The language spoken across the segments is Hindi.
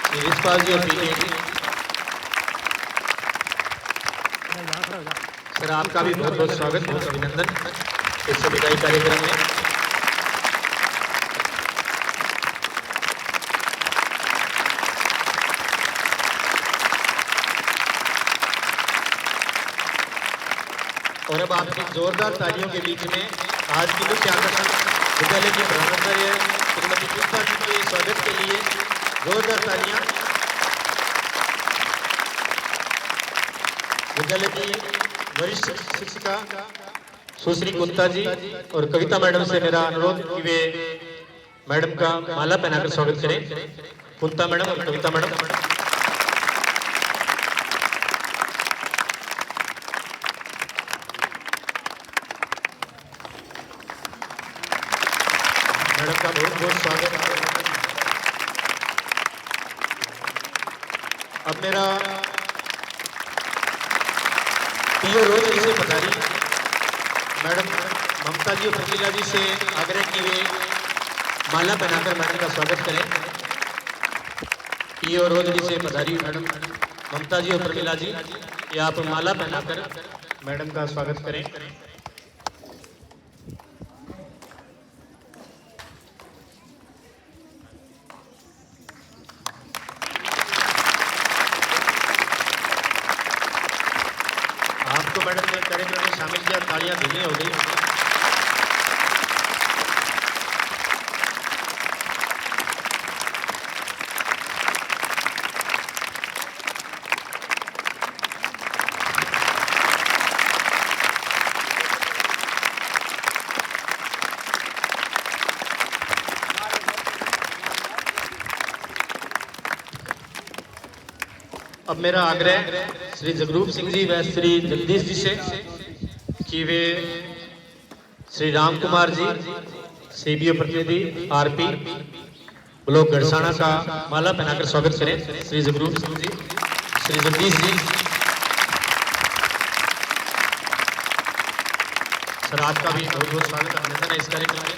श्री रिशपाल जी और पीके जी, सर आपका भी बहुत बहुत स्वागत, बहुत अभिनंदन इस विदाई कार्यक्रम में। और अब आपकी जोरदार तालियों के बीच में आज की मुख्य आकर्षण विद्यालय की प्रधानाचार्य श्रीमती पुष्पा जी के स्वागत के लिए जोरदार तालियां। विद्यालय की वरिष्ठ शिक्षिका सुश्री कुंता जी और कविता मैडम से मेरा अनुरोध कि वे मैडम का माला पहनाकर स्वागत करें। कुंता मैडम और कविता मैडम। मैडम का बहुत बहुत स्वागत। अब मेरा पीओ रोज से पधारी मैडम ममता जी और प्रमिला जी से आग्रह कि वे माला पहनाकर मैडम का स्वागत करें। पीओ रोज से पधारी मैडम ममता जी और प्रमिला जी, ये आप माला पहनाकर मैडम का स्वागत करें। आपको मैडम ने कार्यक्रम में शामिल किया, तालियां धीमी हो गई। अब मेरा आग्रह श्री जगरूप सिंह जी व श्री जगदीश जी से कि वे श्री राम कुमार जी सीबीओ प्रतिनिधि आरपी ब्लॉक गढ़साना का माला पहनाकर स्वागत करें। श्री जगरूप सिंह जी, श्री जगदीश जी, सर आपका भी बहुत बहुत स्वागत अभिनंदन है इस कार्यक्रम में।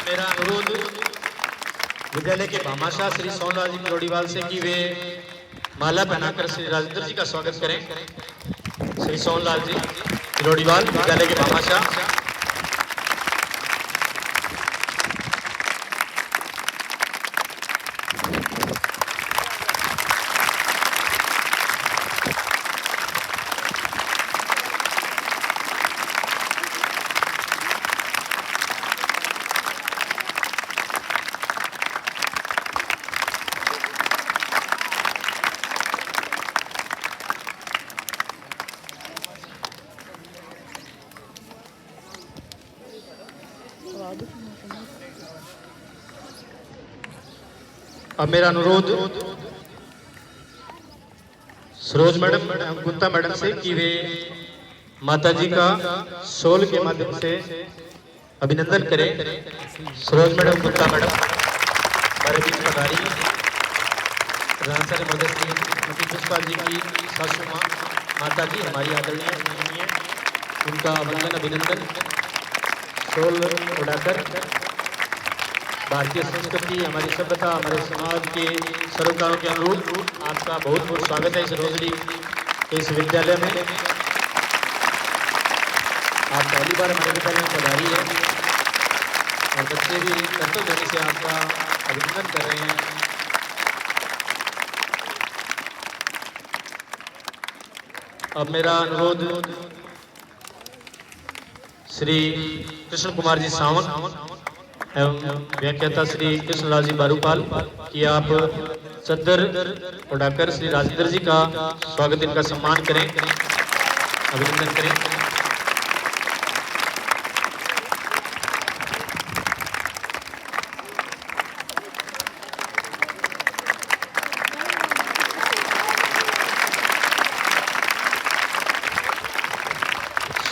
मेरा अनुरोध विद्यालय के भामाशाह श्री सोनलाल जी किरोड़ीवाल से कि वे माला पहनाकर श्री राजेंद्र जी का स्वागत करें। श्री सोनलाल जी किरोड़ीवाल, विद्यालय के भामाशाह। अब मेरा अनुरोध सरोज मैडम कुंता मैडम से कि वे माता जी का शॉल के माध्यम से अभिनंदन करें। सरोज मैडम, कुंता मैडम हमारे बीच पधारी प्रधानाचार्य महोदय श्री पुष्पा जी की सासू माँ माता जी हमारी आदरणीय, उनका वंदन अभिनंदन शॉल उड़ाकर। भारतीय संस्कृति, हमारी सभ्यता, हमारे समाज के सरोकारों के अनुरूप आपका बहुत बहुत स्वागत है इस रोजड़ी इस विद्यालय में। आप पहली बार हमारे विद्यालय में पधारी है और बच्चे भी कर्तव्य देने से आपका अभिनंदन कर रहे हैं। अब मेरा अनुरोध श्री कृष्ण कुमार जी सावंत एवं व्याख्याता श्री कृष्णलाल जी बारूपाल कि आप चद्दर उड़ाकर श्री राजेंद्र जी का स्वागत, इनका सम्मान करें, अभिनंदन करें।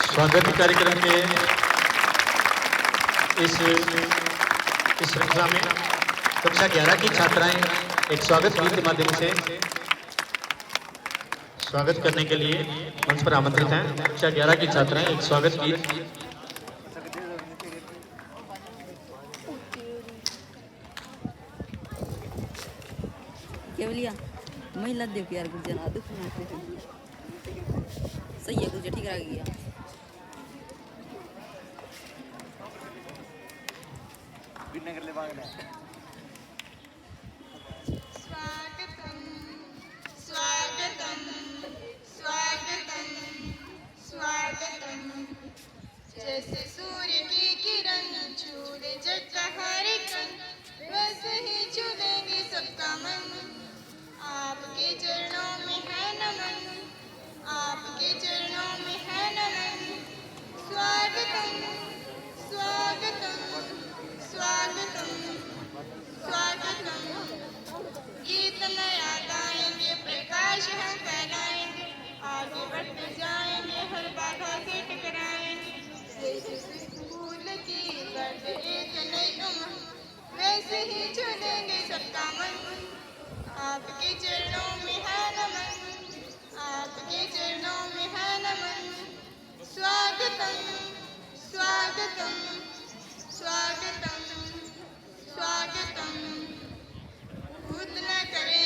स्वागत कार्यक्रम के इस श्रृंखला में कक्षा 11 की छात्राएं एक स्वागत गीत के माध्यम से स्वागत करने के लिए मंच पर आमंत्रित हैं। कक्षा 11 की छात्राएं एक स्वागत गीत। केवलिया महिला देव प्यार गुर्जर आदि सही है गुर्जर ठीक रह गया। स्वागतम स्वागतम स्वागतम स्वागतम। जैसे सूर्य की किरण छूले जग का हर कण, वैसे ही छूलेंगे सबका मन। आपके चरणों में है नमन, आपके चरणों में है नमन। स्वागतम स्वागतम स्वागतम स्वागतम। गीत नया गाएंगे, प्रकाश हम फैलाएंगे, आगे बढ़ते जाएंगे, हर बाधा से टकराएंगे। जैसे फूल की दर्द एक नई उमंग, वैसे ही चुनेंगे सबका मन। आपके चरणों में है नमन, आपके चरणों में है नमन। स्वागतम स्वागतम स्वागतम स्वागतम। खुद न करे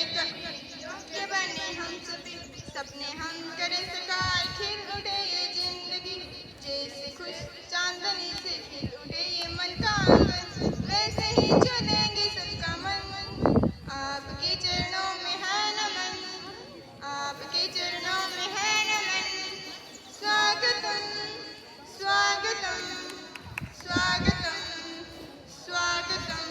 योग्य बने हम सभी, सपने हम करे सकार, खिल उठे ये जिंदगी। जैसे खुश चांदनी से खिल उठे ये मन का आंगन, वैसे ही चलेंगे सबका मन। आपके चरणों में है नमन, आपके चरणों में है नमन। स्वागतम स्वागतम स्वागतम स्वागतम।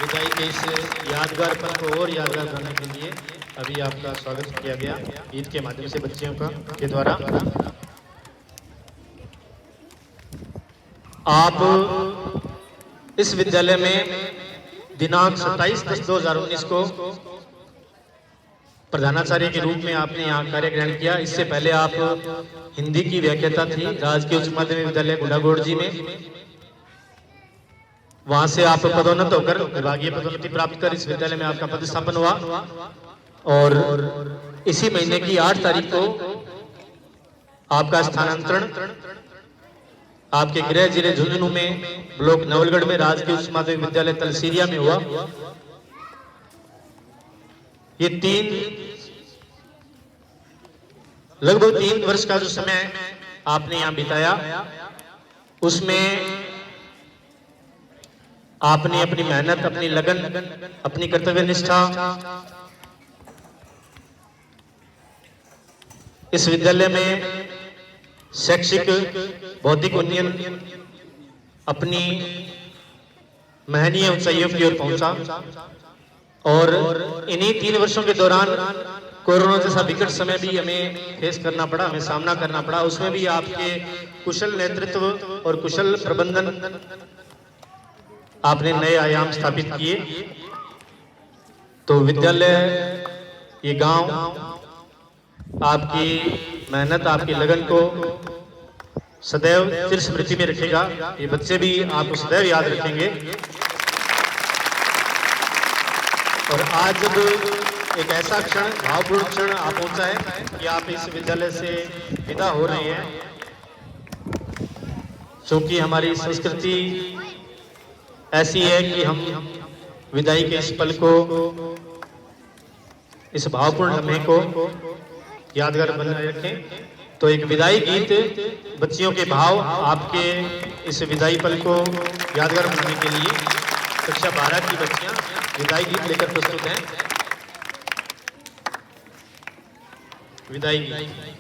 विदाई के इस यादगार पल को और यादगार बनाने के लिए अभी आपका स्वागत किया गया गीत के माध्यम से बच्चियों का के द्वारा। आप इस विद्यालय में दिनांक 27/10/2019 को प्रधानाचार्य के रूप में आपने यहाँ कार्य ग्रहण किया। इससे पहले आप हिंदी की व्याख्याता थी राजकीय उच्च माध्यमिक विद्यालय गुंडागोड़ जी में। वहां से आप पदोन्नत होकर विभागीय पदोन्नति प्राप्त कर इस विद्यालय में आपका पदस्थापन हुआ और इसी महीने की 8 तारीख को आपका स्थानांतरण आपके गृह जिले झुंझुनू में ब्लॉक नवलगढ़ में राजकीय उच्च माध्यमिक विद्यालय तलसीरिया में हुआ। ये लगभग 3 वर्ष का जो समय आपने यहाँ बिताया, उसमें आपने अपनी मेहनत, अपनी लगन, अपनी कर्तव्य निष्ठा इस विद्यालय में शैक्षिक बौद्धिक उन्नयन अपनी महनीय ऊंचाइयों की ओर पहुंचा। और इन्हीं 3 वर्षों के दौरान कोरोना जैसा विकट समय भी हमें फेस करना पड़ा, हमें सामना करना पड़ा। उसमें भी आपके कुशल नेतृत्व और कुशल प्रबंधन आपने नए आयाम स्थापित किए। तो विद्यालय, ये गांव आपकी मेहनत, आपकी लगन को सदैव चिर स्मृति में रखेगा। ये बच्चे भी आपको सदैव याद रखेंगे। और आज जब एक ऐसा क्षण, भावपूर्ण क्षण आ पहुंचा है कि आप इस विद्यालय से विदा हो रहे हैं, क्योंकि हमारी संस्कृति ऐसी है कि हम विदाई के इस पल को, इस भावपूर्ण लम्हे को यादगार बनाए रखें। तो एक विदाई गीत, बच्चियों के भाव आपके इस विदाई पल को यादगार बनाने के लिए कक्षा 12 की बच्चियां विदाई गीत लेकर प्रस्तुत हैं। विदाई गीत।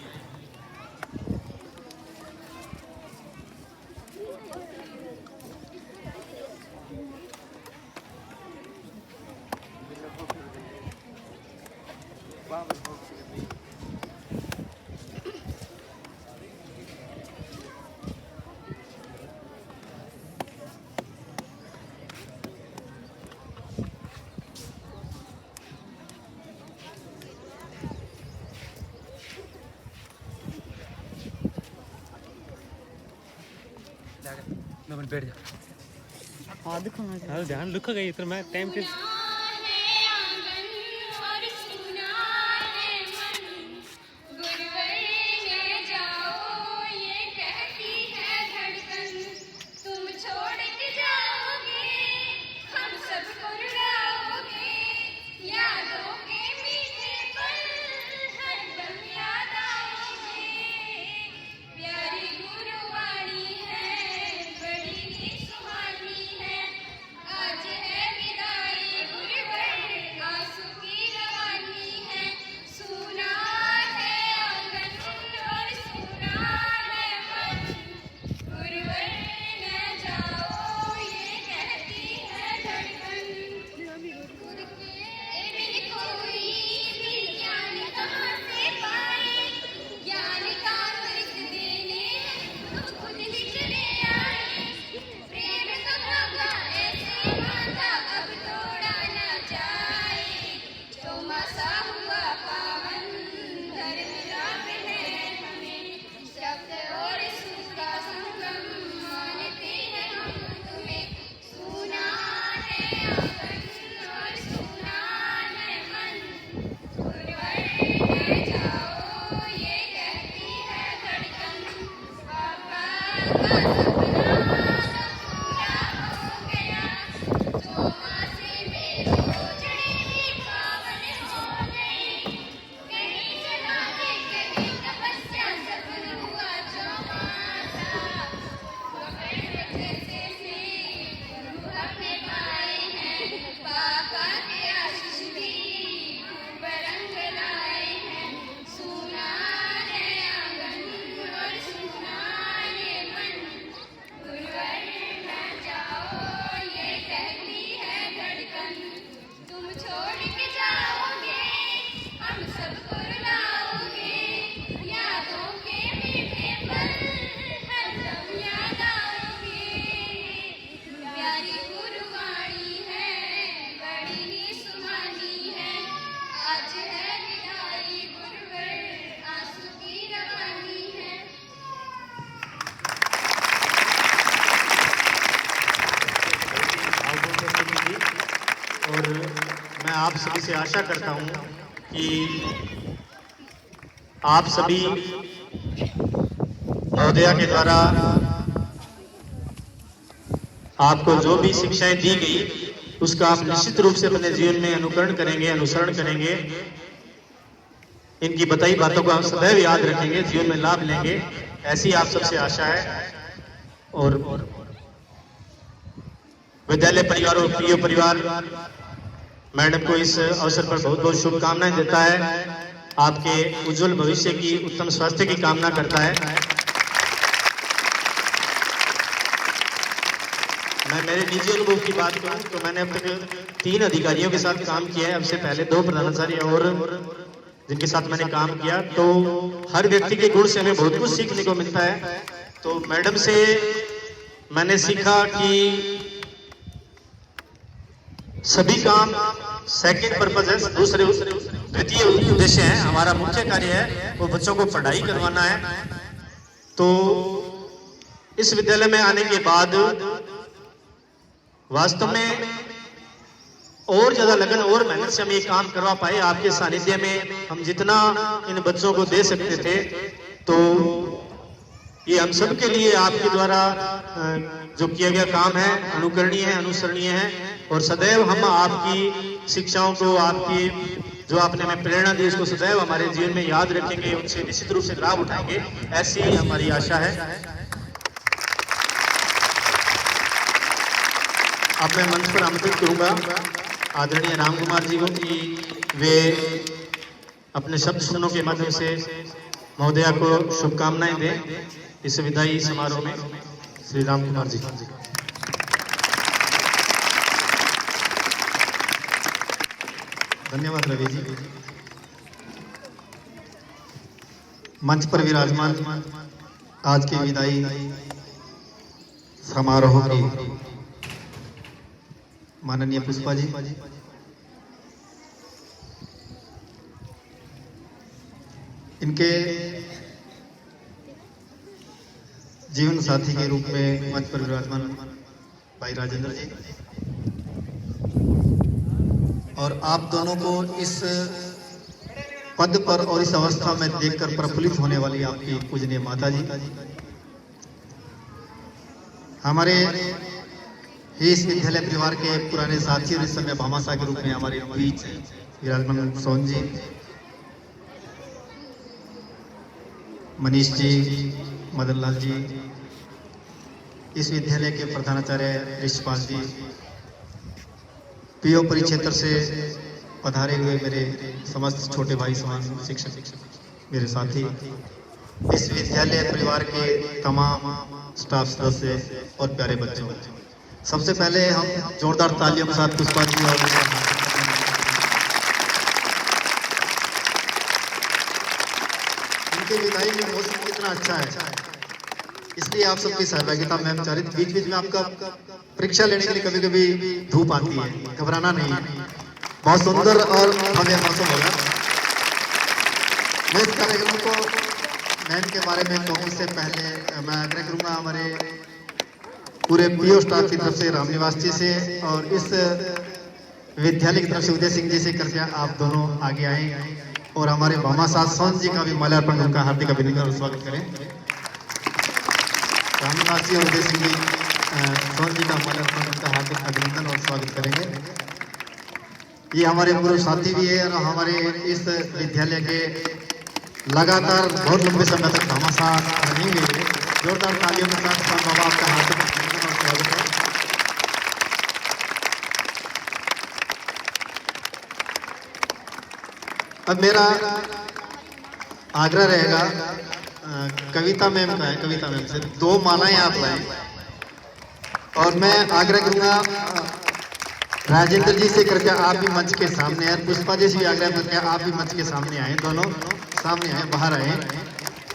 बैठ जा। हाँ देखो ना हाँ ध्यान रखोगे इतना मैं टाइम पे और मैं आप सभी से आशा करता हूं कि आप सभी महोदया के द्वारा आपको जो भी शिक्षाएं दी गई उसका आप निश्चित रूप से अपने जीवन में अनुकरण करेंगे, अनुसरण करेंगे। इनकी बताई बातों को हम सदैव याद रखेंगे, जीवन में लाभ लेंगे, ऐसी आप सबसे आशा है। और विद्यालय परिवार और प्रिय परिवार मैडम को इस अवसर पर बहुत बहुत शुभकामनाएं देता है, आपके उज्जवल भविष्य की, उत्तम स्वास्थ्य की कामना करता है। मैं मेरे निजी अनुभव की बात करूं तो मैंने अब तक 3 अधिकारियों के साथ काम किया है, अब से पहले 2 प्रधानाचार्य और जिनके साथ मैंने काम किया। तो हर व्यक्ति के गुण से हमें बहुत कुछ सीखने को मिलता है। तो मैडम से मैंने सीखा कि सभी काम सेकंड पर्पज है, दूसरे द्वितीय उद्देश्य है। हमारा मुख्य कार्य है वो बच्चों को पढ़ाई करवाना है। तो इस विद्यालय में आने के बाद वास्तव में और ज्यादा लगन और मेहनत से हम ये काम करवा पाए। आपके सानिध्य में हम जितना इन बच्चों को दे सकते थे, तो ये हम सब के लिए आपके द्वारा जो किया गया काम है अनुकरणीय है, अनुसरणीय है। और सदैव हम आपकी शिक्षाओं को, आपकी जो आपने हमें प्रेरणा दी, इसको सदैव हमारे जीवन में याद रखेंगे, उनसे निश्चित रूप से लाभ उठाएंगे, ऐसी हमारी आशा है। अब मैं मंच पर आमंत्रित करूंगा आदरणीय राम कुमार जी को कि वे अपने शब्द सुनों के माध्यम से महोदया को शुभकामनाएं दें इस विदाई समारोह में। श्री राम कुमार जी। धन्यवाद रवि जी। मंच पर विराजमान आज के विदाई समारोह की माननीय पुष्पा जी, इनके जीवन साथी के रूप में मंच पर विराजमान भाई राजेंद्र जी, और आप दोनों को इस पद पर और इस अवस्था में देखकर प्रफुल्लित होने वाली आपकी पूजनीय माता जी, हमारे इस विद्यालय परिवार के पुराने साथी और इस समय भामाशाह के रूप में हमारे बीच विराजमान सोन जी, मनीष जी, मदन लाल जी, इस विद्यालय के प्रधानाचार्य ऋषिपाल जी, पीओ परिक्षेत्र से पधारे हुए मेरे समस्त छोटे भाई समान शिक्षक, मेरे साथी, इस विद्यालय परिवार के तमाम स्टाफ सदस्य और प्यारे बच्चों, सबसे पहले हम जोरदार तालियों के साथ पुष्पा जी और उनके विदाई में मौसम कितना अच्छा है, इसलिए आप सबकी सहभागिता में हम चाह रहे थे। बीच बीच में आपका परीक्षा लेने के लिए कभी कभी धूप आती है, घबराना नहीं, बहुत सुंदर और भव्य मौसम होगा। मैं इस कार्यक्रम को मैम के बारे में कहूँ इससे पहले मैं आग्रह करूँगा हमारे पूरे पीओ स्टाफ की तरफ से, रामनिवास जी से और इस विद्यालय की तरफ से उदय सिंह जी से, कृपया आप दोनों आगे आए और हमारे भामाशाह सोन जी का भी माल्यार्पण उनका हार्दिक अभिनंदन और स्वागत करें। रामनिवास जी और उदय सिंह जी सोन जी का माल्यार्पण उनका हार्दिक अभिनंदन और स्वागत करेंगे। ये हमारे पूर्व साथी भी है और हमारे इस विद्यालय के लगातार बहुत लंबे समय तक भामाशाह रहेंगे। जोरदार तालियों के साथ स्वान बाबा आपका हार्दिक अभिनंदन और स्वागत है। अब मेरा आग्रह रहेगा कविता मैम का है, कविता मैम से 2 मालाएं आप लाएं और मैं आग्रह करूंगा राजेंद्र जी से, कृपया आप भी मंच के सामने आए। पुष्पा जी से भी आग्रह करके आप भी मंच के सामने आए, दोनों सामने आए, बाहर आए।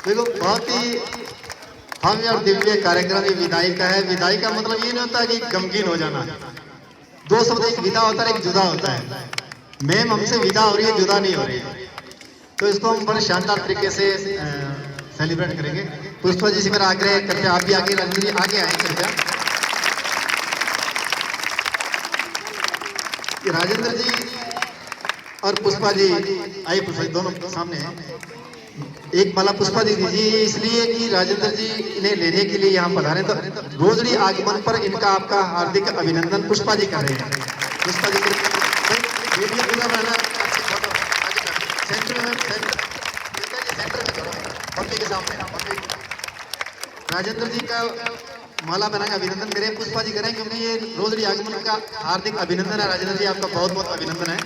देखो बहुत ही भव्य और दिव्य कार्यक्रम ये विदाई का है। विदाई का मतलब ये नहीं होता कि गमगीन हो जाना, 2 शब्द, एक विदा होता है, एक जुदा होता है। मैम हमसे विदा हो रही है, जुदा नहीं हो रही है, तो इसको हम बड़े शानदार तरीके से सेलिब्रेट करेंगे। पुष्पा जी से मेरा आग्रह है, कृपया आप भी आगे, राजेंद्र जी आगे आए कृपया। राजेंद्र जी और पुष्पा जी आइए, पुष्पा जी दोनों सामने हैं। एक माला पुष्पा जी दीजिए, इसलिए कि राजेंद्र जी इन्हें लेने के लिए यहाँ पधारे, तो रोजड़ी आगमन पर इनका आपका हार्दिक अभिनंदन पुष्पा जी कर रहे हैं। पुष्पा जी वीडियो पूरा बनाना, सेंटर में, सेंटर में के सामने राजेंद्र जी का माला बनाकर अभिनंदन करें, पुष्पा जी करें, क्योंकि ये रोजड़ी आगमन का हार्दिक अभिनंदन है। राजेंद्र जी आपका बहुत बहुत अभिनंदन है,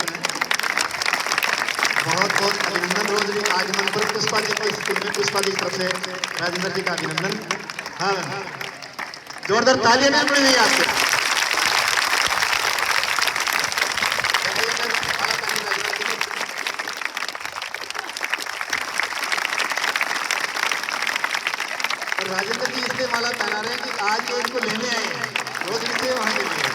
बहुत बहुत अभिनंदन रोजड़ी आगमन पर पुष्पा जी को, स्कूल में पुष्पा जी की तरफ से राजेंद्र जी का अभिनंदन। हाँ जोरदार तालियां नहीं पड़ी हुई आपसे। राजेंद्र जी इसलिए माला पहना रहे हैं कि आज जो इनको लेने आए हैं, रोज इसलिए वहां के लिए।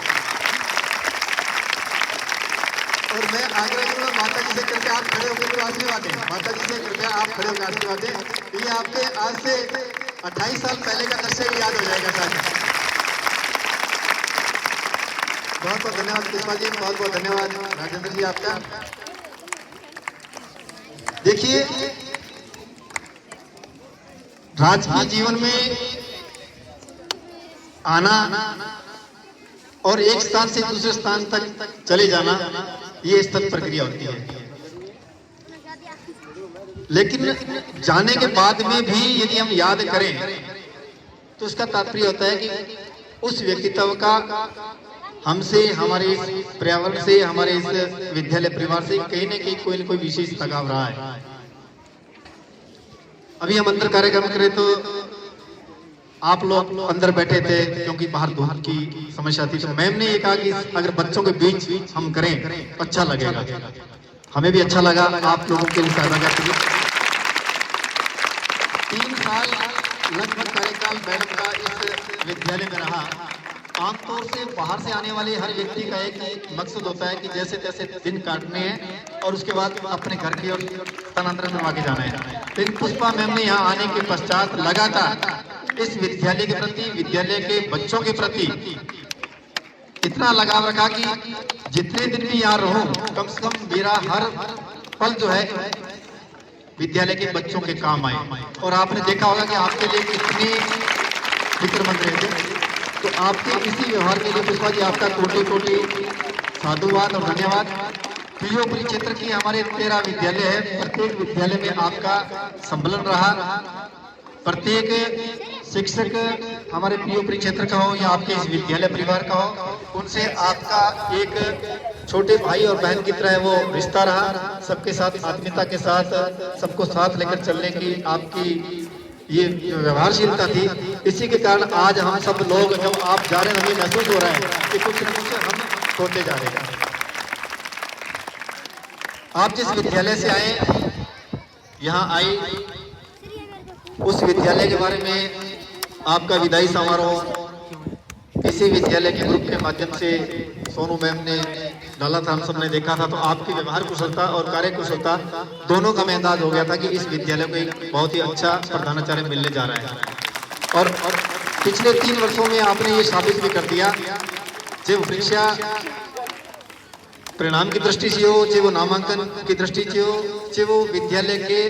और मैं आग्रह करूंगा माता जी से, करके आप खड़े होकर तो आशीर्वाद दें। माता जी से कृपया आप खड़े होकर आशीर्वाद दें। ये आपके आज से 28 साल पहले का दृश्य भी याद हो जाएगा शायद। बहुत बहुत धन्यवाद पुष्पा जी, बहुत बहुत धन्यवाद राजेंद्र जी आपका। देखिए राजकीय जीवन में आना और एक स्थान से दूसरे स्थान तक चले जाना, ये सतत प्रक्रिया होती है। लेकिन जाने के बाद में भी यदि हम याद करें तो उसका तात्पर्य होता है कि उस व्यक्तित्व का हमसे, हमारे इस पर्यावरण से, हमारे इस विद्यालय परिवार से कहीं न कहीं कोई न कोई विशेष लगाव रहा है। अभी हम अंदर कार्यक्रम करें तो आप लोग अंदर बैठे थे क्योंकि बाहर धूप की समस्या थी, तो मैम ने ये कहा कि अगर बच्चों के बीच हम करें तो अच्छा लगेगा। हमें भी अच्छा लगा आप लोगों के लिए। 3 साल लगभग कार्यकाल मैडम का इस विद्यालय में रहा। आमतौर से बाहर से आने वाले हर व्यक्ति का एक मकसद होता है कि जैसे तैसे दिन काटने हैं और उसके बाद अपने घर की ओर स्थानांतरण करवा के जाना है। लेकिन पुष्पा मैम ने यहाँ आने के पश्चात लगातार इस विद्यालय के प्रति, विद्यालय के बच्चों के प्रति इतना लगाव रखा कि जितने दिन भी यहाँ रहूं, कम से कम मेरा हर पल जो है विद्यालय के बच्चों के काम आए। और आपने देखा होगा कि आपके लिए कितनी फिक्रमंद रहे थे। तो आपके इसी व्यवहार के लिए पुष्पा जी आपका कोटि कोटि साधुवाद और धन्यवाद। पीओपुरी क्षेत्र की हमारे 13 विद्यालय है, प्रत्येक विद्यालय में आपका सम्मेलन रहा। प्रत्येक शिक्षक हमारे पीओपुरी क्षेत्र का हो या आपके इस विद्यालय परिवार का हो, उनसे आपका एक छोटे भाई और बहन की तरह वो रिश्ता रहा। सबके साथ आत्मीयता के साथ सबको साथ लेकर चलने की आपकी ये व्यवहारशीलता थी। इसी के कारण आज हम सब लोग जब आप जा रहे हैं, हमें महसूस हो रहा है कि कुछ न कुछ हम होते जा रहे हैं। आप जिस विद्यालय से आए, यहाँ आई, उस विद्यालय के बारे में आपका विदाई समारोह इसी विद्यालय के ग्रुप के माध्यम से सोनू मैम ने डाला था, हम सबने देखा था। तो आपकी व्यवहार कुशलता और कार्य कुशलता दोनों का में अंदाज हो गया था कि इस विद्यालय को एक बहुत ही अच्छा प्रधानाचार्य मिलने जा रहा है। और पिछले 3 वर्षों में आपने ये साबित भी कर दिया, चाहे वो परीक्षा परिणाम की दृष्टि से हो, चाहे वो नामांकन की दृष्टि से हो, चाहे वो विद्यालय के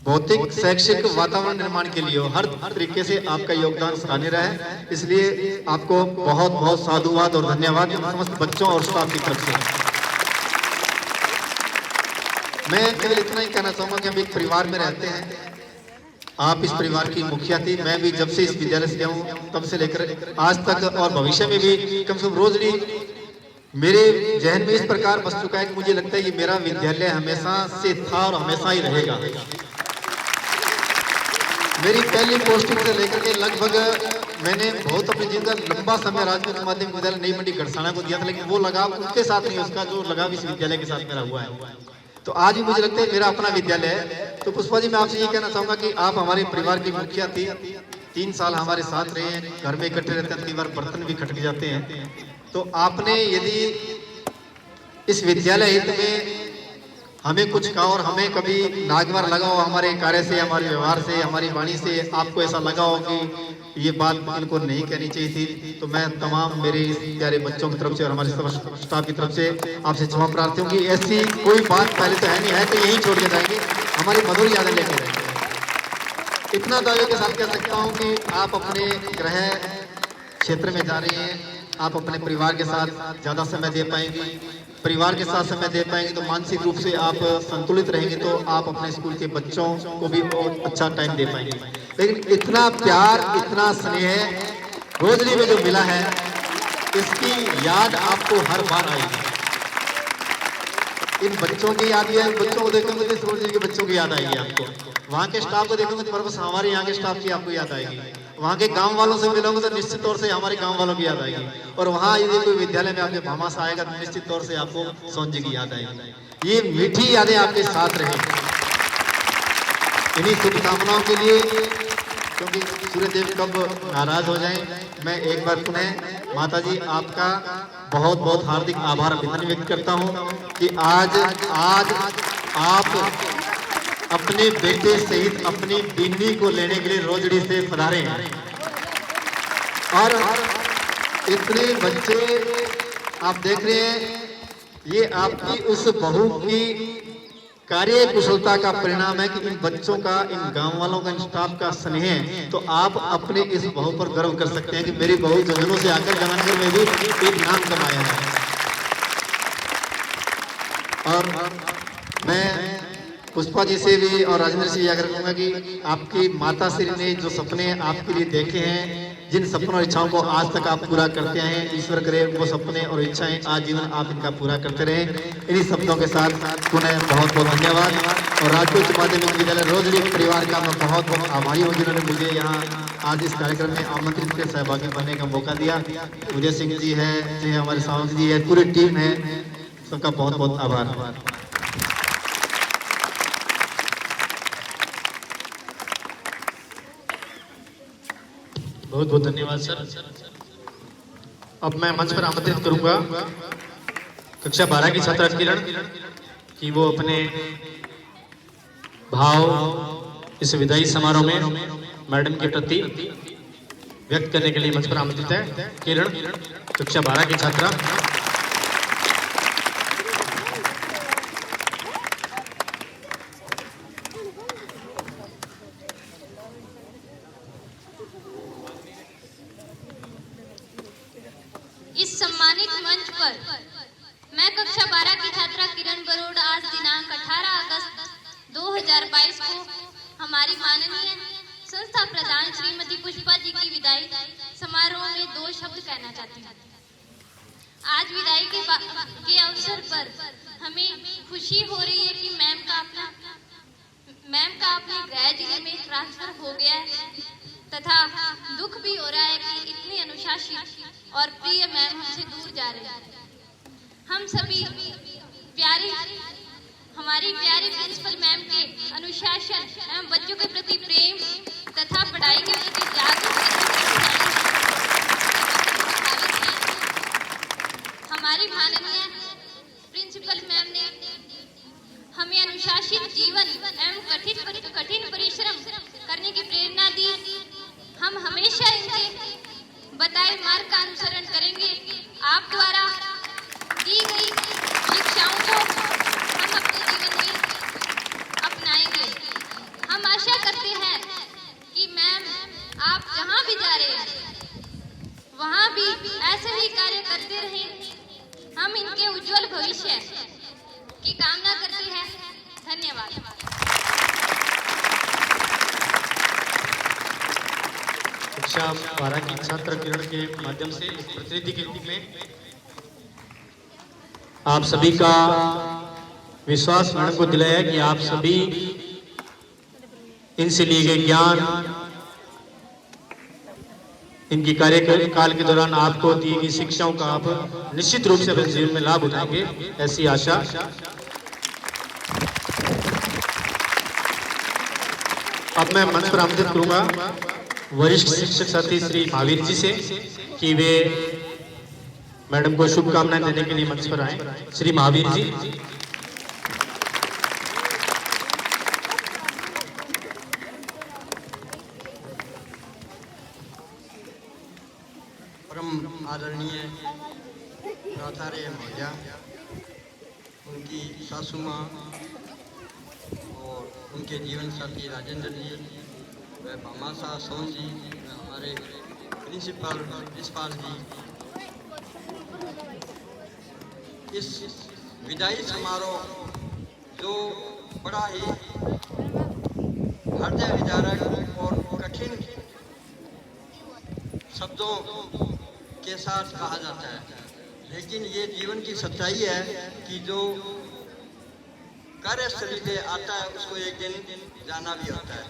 भौतिक शैक्षिक वातावरण निर्माण के लिए हो, हर तरीके से आपका योगदान सराहनीय रहा है। इसलिए आपको बहुत बहुत साधुवाद और धन्यवाद समस्त बच्चों और स्टाफ की तरफ से। मैं केवल इतना ही कहना चाहूंगा कि हम एक परिवार में रहते हैं। आप इस परिवार की मुखिया थी। मैं भी जब से इस विद्यालय से गया हूँ तब से लेकर आज तक और भविष्य में भी कम से कम रोज मेरे जहन में इस प्रकार बस चुका है कि मुझे लगता है ये मेरा विद्यालय हमेशा से था और हमेशा ही रहेगा। मेरी पहली पोस्टिंग से लेकर के लगभग मैंने बहुत अपने जीवन का लंबा समय राजपूत माध्यमिक विद्यालय नई मंडी गढ़साना को दिया था, लेकिन वो लगाव उनके साथ नहीं, उसका जो लगाव इस विद्यालय के साथ मेरा हुआ है। तो आज भी मुझे लगता है मेरा अपना विद्यालय है। तो पुष्पा जी, मैं आपसे ये कहना चाहूंगा कि आप हमारे परिवार की मुखिया थी, 3 साल हमारे साथ रहे हैं, घर में इकट्ठे रहते हैं, कई बार बर्तन भी खटक जाते हैं। तो आपने यदि इस विद्यालय हित में हमें कुछ कहा और हमें कभी नागवार लगा हो हमारे कार्य से, हमारे व्यवहार से, हमारी वाणी से, आपको ऐसा लगा हो कि ये बात इनको नहीं कहनी चाहिए थी, तो मैं तमाम मेरे इस प्यारे बच्चों की तरफ से और हमारे स्टाफ की तरफ से आपसे क्षमा प्रार्थी हूँ कि ऐसी कोई बात पहले तो है नहीं, है तो यही छोड़ के जाएंगे, हमारी मधुर यादें लेके जाएंगे। इतना दावे के साथ कह सकता हूँ कि आप अपने गृह क्षेत्र में जा रही हैं, आप अपने परिवार के साथ ज़्यादा समय दे पाएंगी। परिवार के साथ समय दे पाएंगे तो मानसिक रूप से आप संतुलित रहेंगे, तो आप अपने स्कूल के बच्चों को भी बहुत अच्छा टाइम दे पाएंगे। लेकिन इतना प्यार, इतना स्नेह रोजली में जो मिला है, इसकी याद आपको हर बार आएगी। इन बच्चों की याद है, बच्चों को देखोगे तो रोजली के बच्चों की याद आएगी आपको। वहाँ के स्टाफ को देखोगे तो बस हमारे यहाँ के स्टाफ की आपको याद आएगी। वहाँ के गांव वालों से मिलोगे तो निश्चित तौर से हमारे गांव वालों की याद आएगी। और वहाँ यदि कोई विद्यालय में आपके भामास आएगा तो निश्चित तौर से आपको सोन जी की याद आएगी। ये मीठी यादें आपके साथ रहेंगी। इन्हीं शुभकामनाओं के लिए, क्योंकि सूर्यदेव कब नाराज हो जाएं, मैं एक बार पुनः माता जी आपका बहुत बहुत हार्दिक आभार अभिनंदन व्यक्त करता हूँ कि आज आप अपने बेटे सहित अपनी बिन्नी को लेने के लिए रोजड़ी से पधारे हैं। और इतने बच्चे आप देख रहे हैं, ये आपकी उस बहू की कार्य कुशलता का परिणाम है कि इन बच्चों का, इन गांव वालों का, इन स्टाफ का स्नेह है। तो आप अपने इस बहू पर गर्व कर सकते हैं कि मेरी बहू जमीनों से आकर जमानगर में भी एक नाम कमाया है। और मैं पुष्पा जी से भी और राजेंद्र से आग्रह करूंगा कि आपकी माता श्री ने जो सपने आपके लिए देखे हैं, जिन सपनों और इच्छाओं को आज तक आप पूरा करते हैं, ईश्वर करे वो सपने और इच्छाएं आज जीवन आप इनका पूरा करते रहें। इन्हीं शब्दों के साथ पुनः बहुत बहुत धन्यवाद। और राजपूत माध्यमिक विद्यालय रोजड़ी परिवार का मैं बहुत बहुत आभारी हूँ जिन्होंने मुझे यहाँ आज इस कार्यक्रम में आमंत्रित कर सहभागी बनने का मौका दिया। उदय सिंह जी है, हमारे सावंत जी है, पूरी टीम है, सबका बहुत बहुत आभार। बहुत बहुत धन्यवाद सर। अब मैं मंच पर आमंत्रित करूंगा कक्षा 12 की छात्रा किरण कि वो अपने भाव इस विदाई समारोह में मैडम के प्रति व्यक्त करने के लिए मंच पर आमंत्रित है किरण, कक्षा 12 की छात्रा। इस सम्मानित मंच पर मैं कक्षा 12 की छात्रा किरण बरोड़ आज दिनांक 18 अगस्त 2022 को हमारी माननीय संस्था प्रधान श्रीमती पुष्पा जी की विदाई समारोह में 2 शब्द कहना चाहती हूँ। आज विदाई के अवसर पर हमें खुशी हो रही है कि मैम का अपने गृह जिले में ट्रांसफर हो गया है तथा दुख भी हो रहा है कि इतनी अनुशासित और प्रिय मैम हमसे दूर जा रहे हैं। हम सभी हमारी प्यारी प्रिंसिपल मैम के अनुशासन एवं बच्चों के प्रति प्रेम तथा पढ़ाई के प्रति जागरूक हमारी माननीय प्रिंसिपल मैम ने हमें अनुशासित जीवन एवं कठिन परिश्रम करने की प्रेरणा दी। हम हमेशा इनके बताए मार्ग का अनुसरण करेंगे। आप द्वारा दी गई शिक्षाओं को हम अपने जीवन में अपनाएंगे। हम आशा करते हैं कि मैम आप जहां भी जा रहे हैं वहां भी ऐसे ही कार्य करते रहें। हम इनके उज्जवल भविष्य की कामना करते हैं। धन्यवाद। कक्षा 12 की छात्र किरण के माध्यम से एक प्रतिनिधि के रूप में आप सभी का विश्वास मैडम को दिलाया कि आप सभी इनसे लिए गए ज्ञान, इनकी कार्यकाल के दौरान आपको दी गई शिक्षाओं का आप निश्चित रूप से अपने जीवन में लाभ उठाएंगे, ऐसी आशा। अब मैं मंच पर आमंत्रित करूंगा वरिष्ठ शिक्षक साथी श्री महावीर जी से कि वे मैडम को शुभकामनाएं देने के लिए मंच पर आए। श्री महावीर जी। परम आदरणीय प्राचार्य महोदया, उनकी सासू माँ और उनके जीवन साथी राजेंद्र जी, व भामाशाह सोन जी, हमारे प्रिंसिपल यशपाल जी, इस विदाई समारोह जो बड़ा ही हृदय विदारक और कठिन शब्दों के साथ कहा जाता है, लेकिन ये जीवन की सच्चाई है कि जो कार्यस्थली पे आता है उसको एक दिन जाना भी होता है।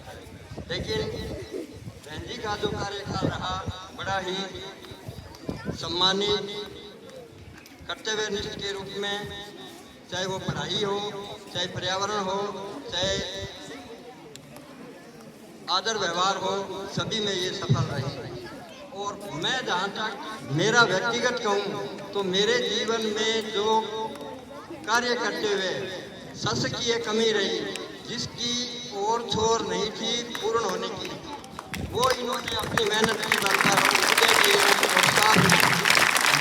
लेकिन बहन जी का जो कार्यकाल रहा बड़ा ही सम्मानित कर्तव्यनिष्ठ के रूप में, चाहे वो पढ़ाई हो, चाहे पर्यावरण हो, चाहे आदर व्यवहार हो, सभी में ये सफल रही। और मैं जहाँ तक मेरा व्यक्तिगत कहूँ तो मेरे जीवन में जो कार्य करते हुए शासकीय कमी रही, जिसकी और छोर नहीं थी पूर्ण होने की, वो इन्होंने अपनी मेहनत की बलकर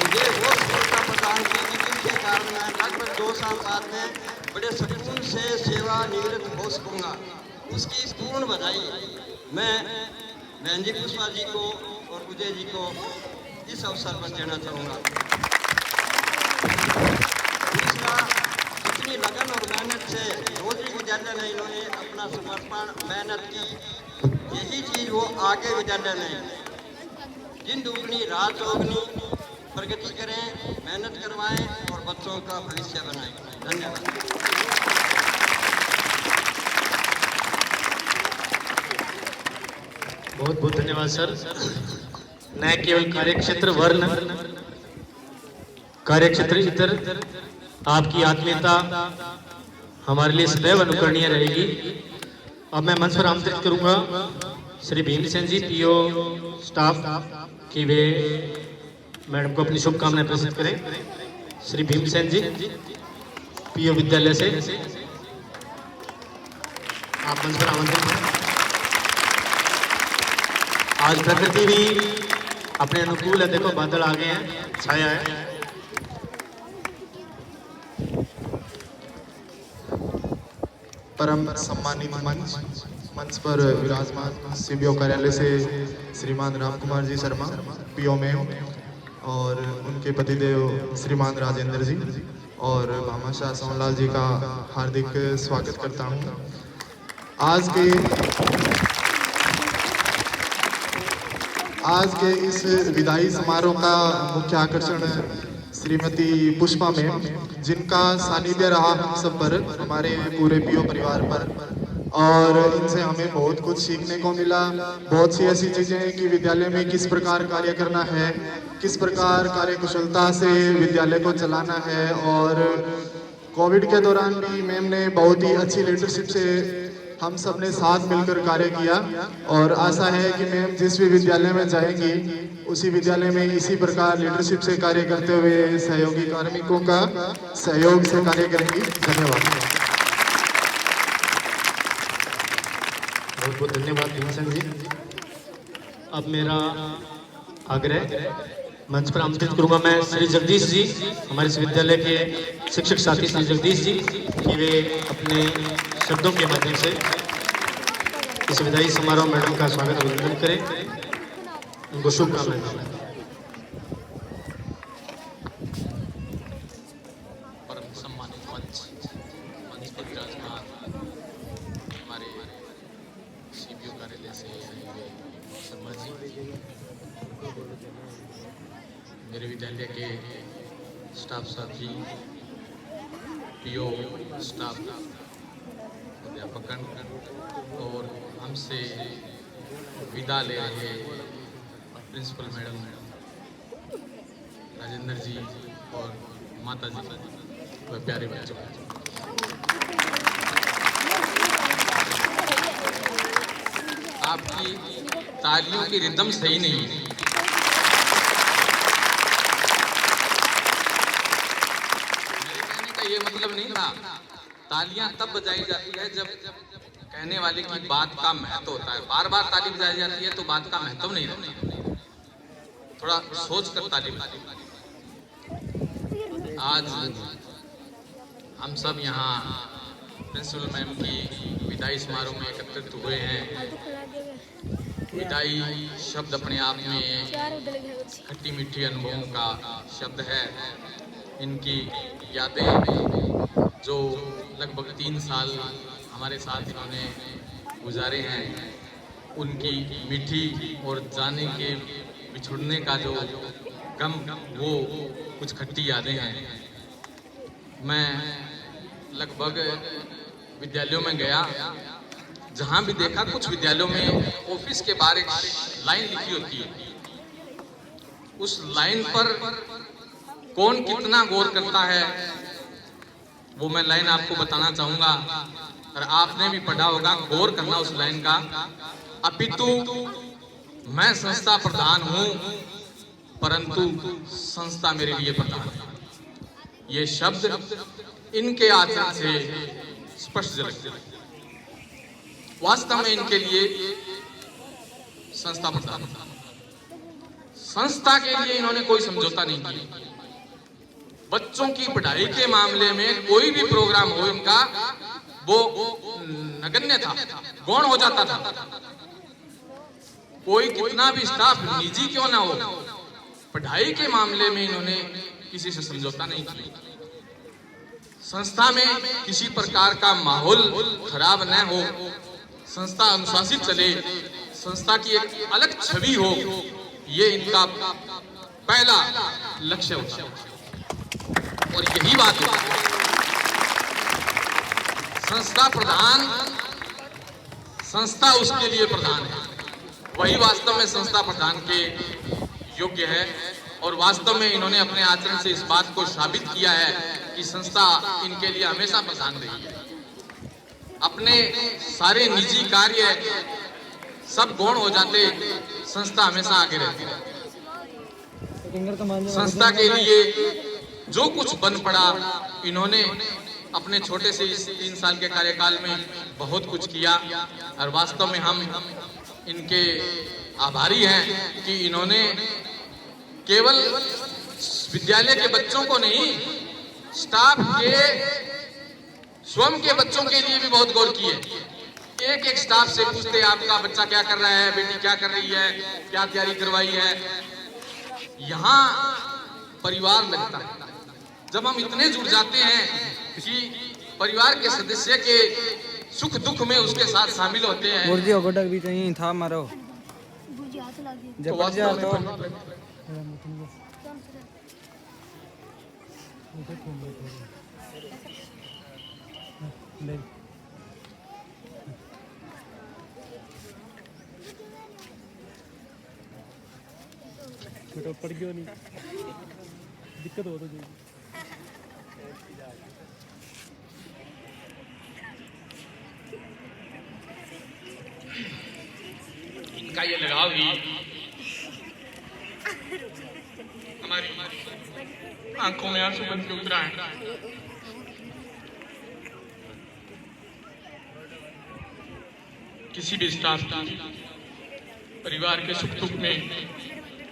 मुझे वो सफलता प्रदान की, जिसके कारण मैं लगभग 2 साल बाद में बड़े सुकून से सेवा निवृत्त हो सकूँगा। उसकी पूर्ण बधाई मैं बहन जी पुष्पा जी को और उदय जी को इस अवसर पर देना चाहूँगा। दूसरा, इतनी लगन और मेहनत से रोजरी विद्यालय में इन्होंने अपना समर्पण मेहनत की, यही चीज़ वो आगे विद्यालय में दिन दुगनी रात चौगनी प्रगति करें, मेहनत करवाएं और बच्चों का भविष्य बनाएं। धन्यवाद। बहुत बहुत धन्यवाद सर। न केवल कार्यक्षेत्र वर्ण, कार्यक्षेत्र इतर, आपकी आत्मीयता हमारे लिए सदैव अनुकरणीय रहेगी। अब मैं मंच पर आमंत्रित करूंगा श्री भीमसेन जी, पीओ स्टाफ, कि वे मैडम को अपनी शुभकामनाएं प्रस्तुत करें। श्री भीमसेन जी, पीओ विद्यालय से आप मंच पर आमंत्रित हैं। आज प्रकृति भी अपने अनुकूल है, देखो बादल आ गए हैं, छाया है। परम सम्मानित मंच पर विराजमान सीबीओ कार्यालय से श्रीमान राम कुमार जी शर्मा पीओ में, और उनके पतिदेव श्रीमान राजेंद्र जी और भामाशाह सोनलाल जी का हार्दिक स्वागत करता हूं। आज के इस विदाई समारोह का मुख्य आकर्षण श्रीमती पुष्पा मैम, जिनका सानिध्य रहा हम सब पर, हमारे पूरे पीओ परिवार पर, और इनसे हमें बहुत कुछ सीखने को मिला। बहुत सी ऐसी चीजें हैं कि विद्यालय में किस प्रकार कार्य करना है, किस प्रकार कार्यकुशलता से विद्यालय को चलाना है। और कोविड के दौरान भी मैम ने बहुत ही अच्छी लीडरशिप से हम सब ने साथ मिलकर कार्य किया, और आशा है कि मैम जिस भी विद्यालय में जाएंगी उसी विद्यालय में इसी प्रकार लीडरशिप से कार्य करते हुए सहयोगी कार्मिकों का सहयोग से कार्य करेंगी। धन्यवाद। बहुत बहुत धन्यवाद भीमसेन जी। अब मेरा आग्रह मंच पर आमंत्रित करूंगा मैं श्री जगदीश जी, हमारे इस विद्यालय के शिक्षक साथी श्री जगदीश जी, कि वे अपने शब्दों के माध्यम से इस विदाई समारोह मैडम का स्वागत अभिनंदन करें, उनको शुभकामनाएं। परम सम्मानित मंच पर विराजमान हमारे सीबीओ कार्यालय से शर्मा जी, मेरे विद्यालय के स्टाफ साथी, पीओ स्टाफ, अध्यापकगण और हमसे विदा ले रहे प्रिंसिपल मैडम राजेंद्र जी और माता जी व प्यारे बच्चों, आपकी तालियों की रिदम सही नहीं है। मेरे कहने का ये मतलब नहीं था। तालियां तब बजाई जाती है जब कहने वाले की बात का महत्व होता है। बार बार ताली बजाई जाती है तो बात का महत्व नहीं रहता। थोड़ा सोच कर ताली बजाई। आज हम सब यहाँ प्रिंसिपल मैम की विदाई समारोह में एकत्रित हुए हैं। विदाई शब्द अपने आप में खट्टी मीठी अनुभवों का शब्द है। इनकी यादें जो लगभग 3 साल हमारे साथ इन्होंने गुजारे हैं, उनकी मीठी और जाने के बिछुड़ने का जो गम, वो कुछ खट्टी यादें हैं। मैं लगभग विद्यालयों में गया, जहाँ भी देखा कुछ विद्यालयों में ऑफिस के बाहर एक लाइन लिखी होती है। उस लाइन पर कौन कितना गौर करता है वो मैं लाइन आपको बताना चाहूंगा, और आपने भी पढ़ा होगा। गौर करना उस लाइन का। अपितु मैं संस्था प्रधान हूं, परंतु संस्था मेरे लिए प्रधान है। ये शब्द इनके आचरण से स्पष्ट झलकते हैं। वास्तव में इनके लिए संस्था प्रधान, संस्था के लिए इन्होंने कोई समझौता नहीं किया। बच्चों की पढ़ाई के मामले में कोई भी प्रोग्राम हो इनका, वो नगण्य था, गौण हो जाता था। कोई कितना भी स्टाफ निजी क्यों ना हो, पढ़ाई के मामले में इन्होंने किसी से समझौता नहीं किया। संस्था में किसी प्रकार का माहौल खराब न हो, संस्था अनुशासित चले, संस्था की एक अलग छवि हो, ये इनका पहला लक्ष्य होता है। और यही बात है, संस्था प्रधान, संस्था उसके लिए प्रधान है, वही वास्तव में संस्था प्रधान के योग्य है। और वास्तव में इन्होंने अपने आचरण से इस बात को साबित किया है कि संस्था इनके लिए हमेशा प्रधान रही है। अपने सारे निजी कार्य सब गौण हो जाते, संस्था हमेशा आगे रहती है। संस्था के लिए जो कुछ बन पड़ा, इन्होंने अपने छोटे से इस 3 साल के कार्यकाल में बहुत कुछ किया। और वास्तव में हम इनके आभारी हैं कि इन्होंने केवल विद्यालय के बच्चों को नहीं, स्टाफ के स्वयं के बच्चों के लिए भी बहुत गौर किए। एक एक स्टाफ से पूछते आपका बच्चा क्या कर रहा है, बेटी क्या कर रही है, क्या तैयारी करवाई है। यहाँ परिवार लगता है। जब हम इतने जुड़ जाते हैं कि परिवार के सदस्य के सुख दुख में उसके साथ शामिल होते हैं, भी कहीं था मारो तो वास्तव में बेटा पड़ गया नहीं, दिक्कत हो तो जाएगी। इनका ये लगाव ही हमारी आंखों में आंसू बन के उतरा है। किसी भी स्टाफ की परिवार के सुख दुख में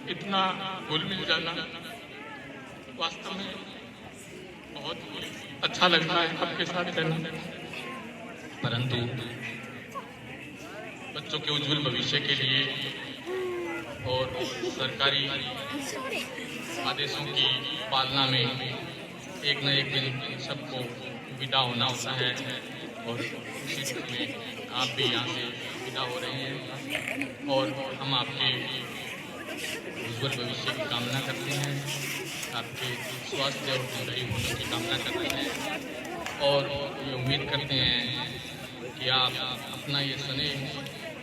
इतना घुल मिल जाना वास्तव में बहुत अच्छा लगता है आपके साथ रहना। परंतु बच्चों के उज्जवल भविष्य के लिए और सरकारी आदेशों की पालना में एक न एक दिन सबको विदा होना होता है और उसी रूप में आप भी यहाँ से विदा हो रहे हैं और हम आपके उज्जवल भविष्य की कामना करते हैं, आपके स्वास्थ्य और दीर्घायु होने की कामना करते हैं और ये उम्मीद करते हैं कि आप अपना ये स्नेह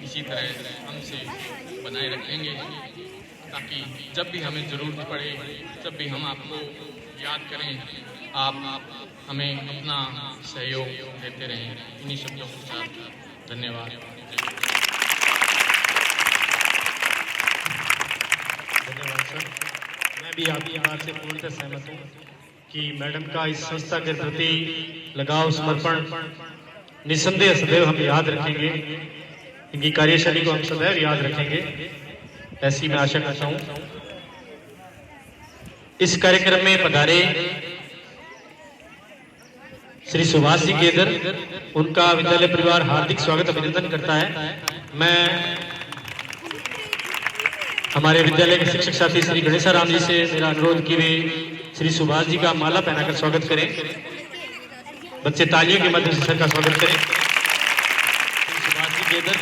इसी तरह हमसे बनाए रखेंगे ताकि जब भी हमें ज़रूरत पड़े, जब भी हम आपको याद करें, आप हमें अपना सहयोग देते रहें। इन्हीं शब्दों के साथ धन्यवाद। धन्यवाद सर। मैं भी आपकी बात से पूर्णतः सहमत हूँ कि मैडम का इस संस्था के प्रति लगाव, समर्पण निसंदेह सदैव हम याद रखेंगे। इनकी कार्यशैली को हम सदैव याद रखेंगे, ऐसी मैं आशा करता हूँ। इस कार्यक्रम में पधारे श्री सुभाष जी केदर, उनका विद्यालय परिवार हार्दिक स्वागत अभिनंदन करता है। मैं हमारे विद्यालय के शिक्षक साथी श्री गणेशाराम जी से मेरा अनुरोध कि वे श्री सुभाष जी का माला पहनाकर स्वागत करें। बच्चे तालियों के माध्यम से सर का स्वागत करें। श्री सुभाष जी केदर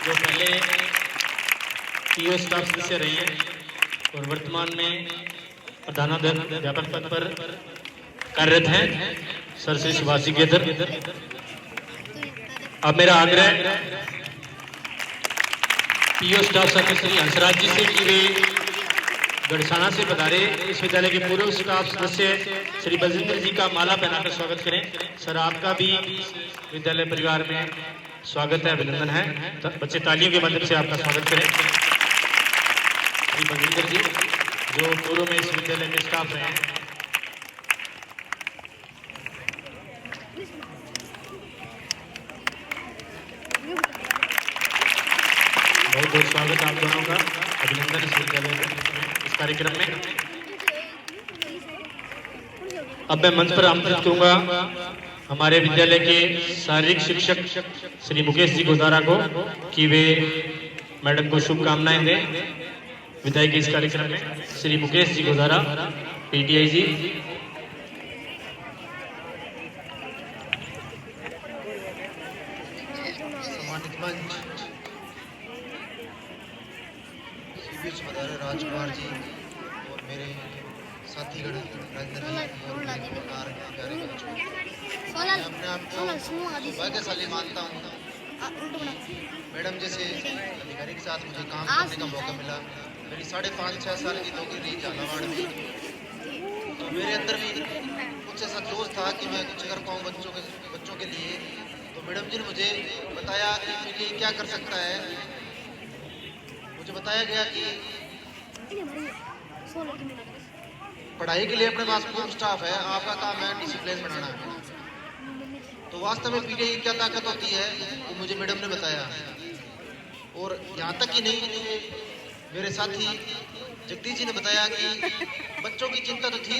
जो पहले पीओ स्टाफ सदस्य रहे हैं और वर्तमान में प्रधानाध्यापक पद पर कार्यरत हैं, सर श्री सुभाष जी केदर। अब मेरा आग्रह पीओ स्टाफ सदस्य श्री हंसराज जी से कि वे गढ़साना से पधारे इस विद्यालय के पूर्व स्टाफ सदस्य श्री बलजिंदर जी का माला पहनाकर स्वागत करें। सर आपका भी विद्यालय परिवार में स्वागत है, अभिनंदन है। बच्चे तालियों के माध्यम से आपका स्वागत करें। श्री बलजिंदर जी जो पूर्व में इस विद्यालय में स्टाफ रहे हैं। बहुत बहुत स्वागत आप दोनों का, अभिनंदन इस विद्यालय में इस कार्यक्रम में। अब मैं मंच पर आमंत्रित करूंगा हमारे विद्यालय के शारीरिक शिक्षक श्री मुकेश जी गोदारा को कि वे मैडम को शुभकामनाएं दें विदाई के इस कार्यक्रम में। श्री मुकेश जी गोदारा, पीटीआई जी। सम्मानित मंच बीच पधारे राजकुमार जी और मेरे साथीगण राजेंद्र जी और प्यारे बच्चों, मैं अपने आप को भाग्यशाली मानता हूँ। मैडम जैसे अधिकारी के साथ मुझे काम करने का मौका मिला। मेरी 5.5-6 साल की नौकरी रही झालावाड़ में, तो मेरे अंदर भी कुछ ऐसा जोश था कि मैं कुछ कर पाऊँ बच्चों के लिए। तो मैडम जी ने मुझे बताया कि मेरे लिए क्या कर सकता है। मुझे बताया गया कि पढ़ाई के लिए अपने पास पूर्ण स्टाफ है, आपका काम है डिसिप्लिन बनाना है। तो वास्तव में पीटीआई की क्या ताकत होती है वो मुझे मैडम ने बताया। और यहाँ तक ही नहीं, मेरे साथी जगदीश जी ने बताया कि बच्चों की चिंता तो थी।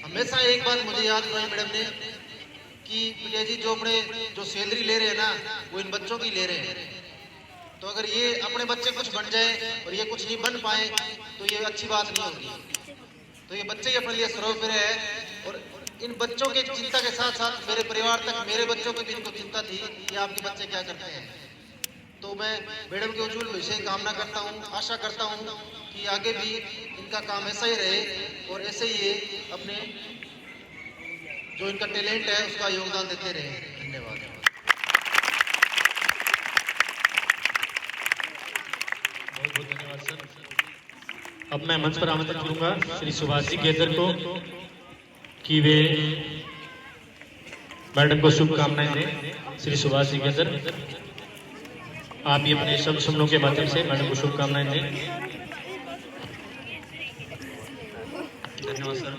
हमेशा एक बात मुझे याद रही मैडम ने कि प्रिया जी जो सैलरी ले रहे हैं ना, वो इन बच्चों की ले रहे हैं। तो अगर ये अपने बच्चे कुछ बन जाए और ये कुछ नहीं बन पाए तो ये अच्छी बात नहीं होगी। तो ये बच्चे ही अपने लिए सर्वोपरि है। और इन बच्चों की चिंता के साथ साथ मेरे परिवार तक मेरे बच्चों की भी इनको चिंता थी कि आपके बच्चे क्या करते हैं। तो मैं मैडम के उज्जवल भविष्य की कामना करता हूँ, आशा करता हूँ कि आगे भी इनका काम ऐसा ही रहे और ऐसे ही ये अपने जो इनका टैलेंट है उसका योगदान देते रहे। धन्यवाद। बहुत बहुत धन्यवाद सर। अब मैं मंच पर आमंत्रित करूंगा श्री सुभाष जी गेदर को कि वे मैडम को शुभकामनाएं दें। श्री सुभाष जी गेदर, आप भी अपने शब्द सुमनों के माध्यम से मैडम को शुभकामनाएं दें। धन्यवाद सर।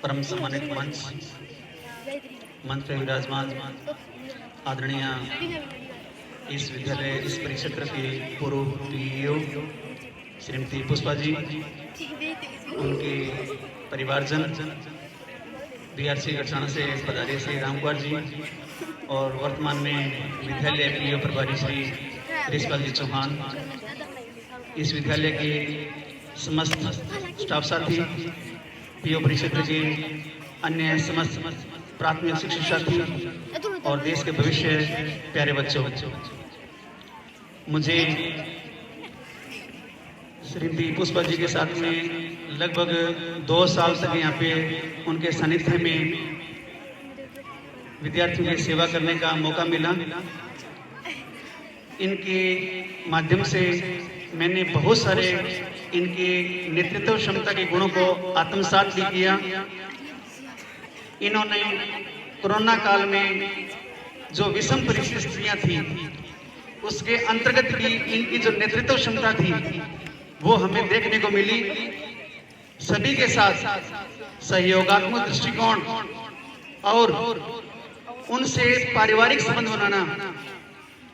परम सम्मानित मंच पर विराजमान आदरणीय इस विद्यालय इस परिक्षेत्र के पूर्व पीईओ श्रीमती पुष्पा जी, उनके परिवारजन, बीआरसी गढ़चाना से पधारे श्री राम कुमार जी और वर्तमान में विद्यालय पीईओ प्रभारी श्री रिशपाल जी चौहान, इस विद्यालय के समस्त स्टाफ साथी, पीईओ परिक्षेत्र के अन्य समस्त प्राथमिक शिक्षक साथी और देश के भविष्य प्यारे बच्चों, मुझे श्रीमती पुष्पा जी के साथ में लगभग 2 साल तक यहाँ पे उनके सानिध्य में विद्यार्थियों की सेवा करने का मौका मिला। इनके माध्यम से मैंने बहुत सारे इनके नेतृत्व क्षमता के गुणों को आत्मसात भी किया। इन्होंने कोरोना काल में जो विषम परिस्थितियां थी उसके अंतर्गत भी इनकी जो नेतृत्व क्षमता थी वो हमें देखने को मिली। सभी के साथ सहयोगात्मक दृष्टिकोण और उनसे पारिवारिक संबंध बनाना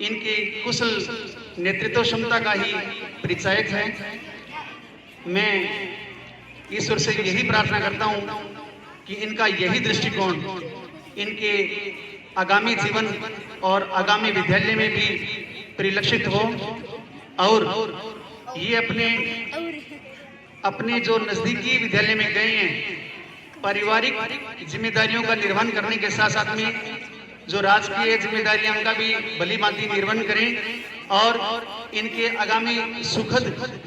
इनकी कुशल नेतृत्व क्षमता का ही परिचायक है। मैं ईश्वर से यही प्रार्थना करता हूं कि इनका यही दृष्टिकोण इनके आगामी जीवन और आगामी विद्यालय में भी परिलक्षित हो और ये अपने जो नजदीकी विद्यालय में गए हैं पारिवारिक जिम्मेदारियों का निर्वहन करने के साथ साथ में जो राजकीय जिम्मेदारियां उनका भी भली भांति निर्वहन करें और इनके आगामी सुखद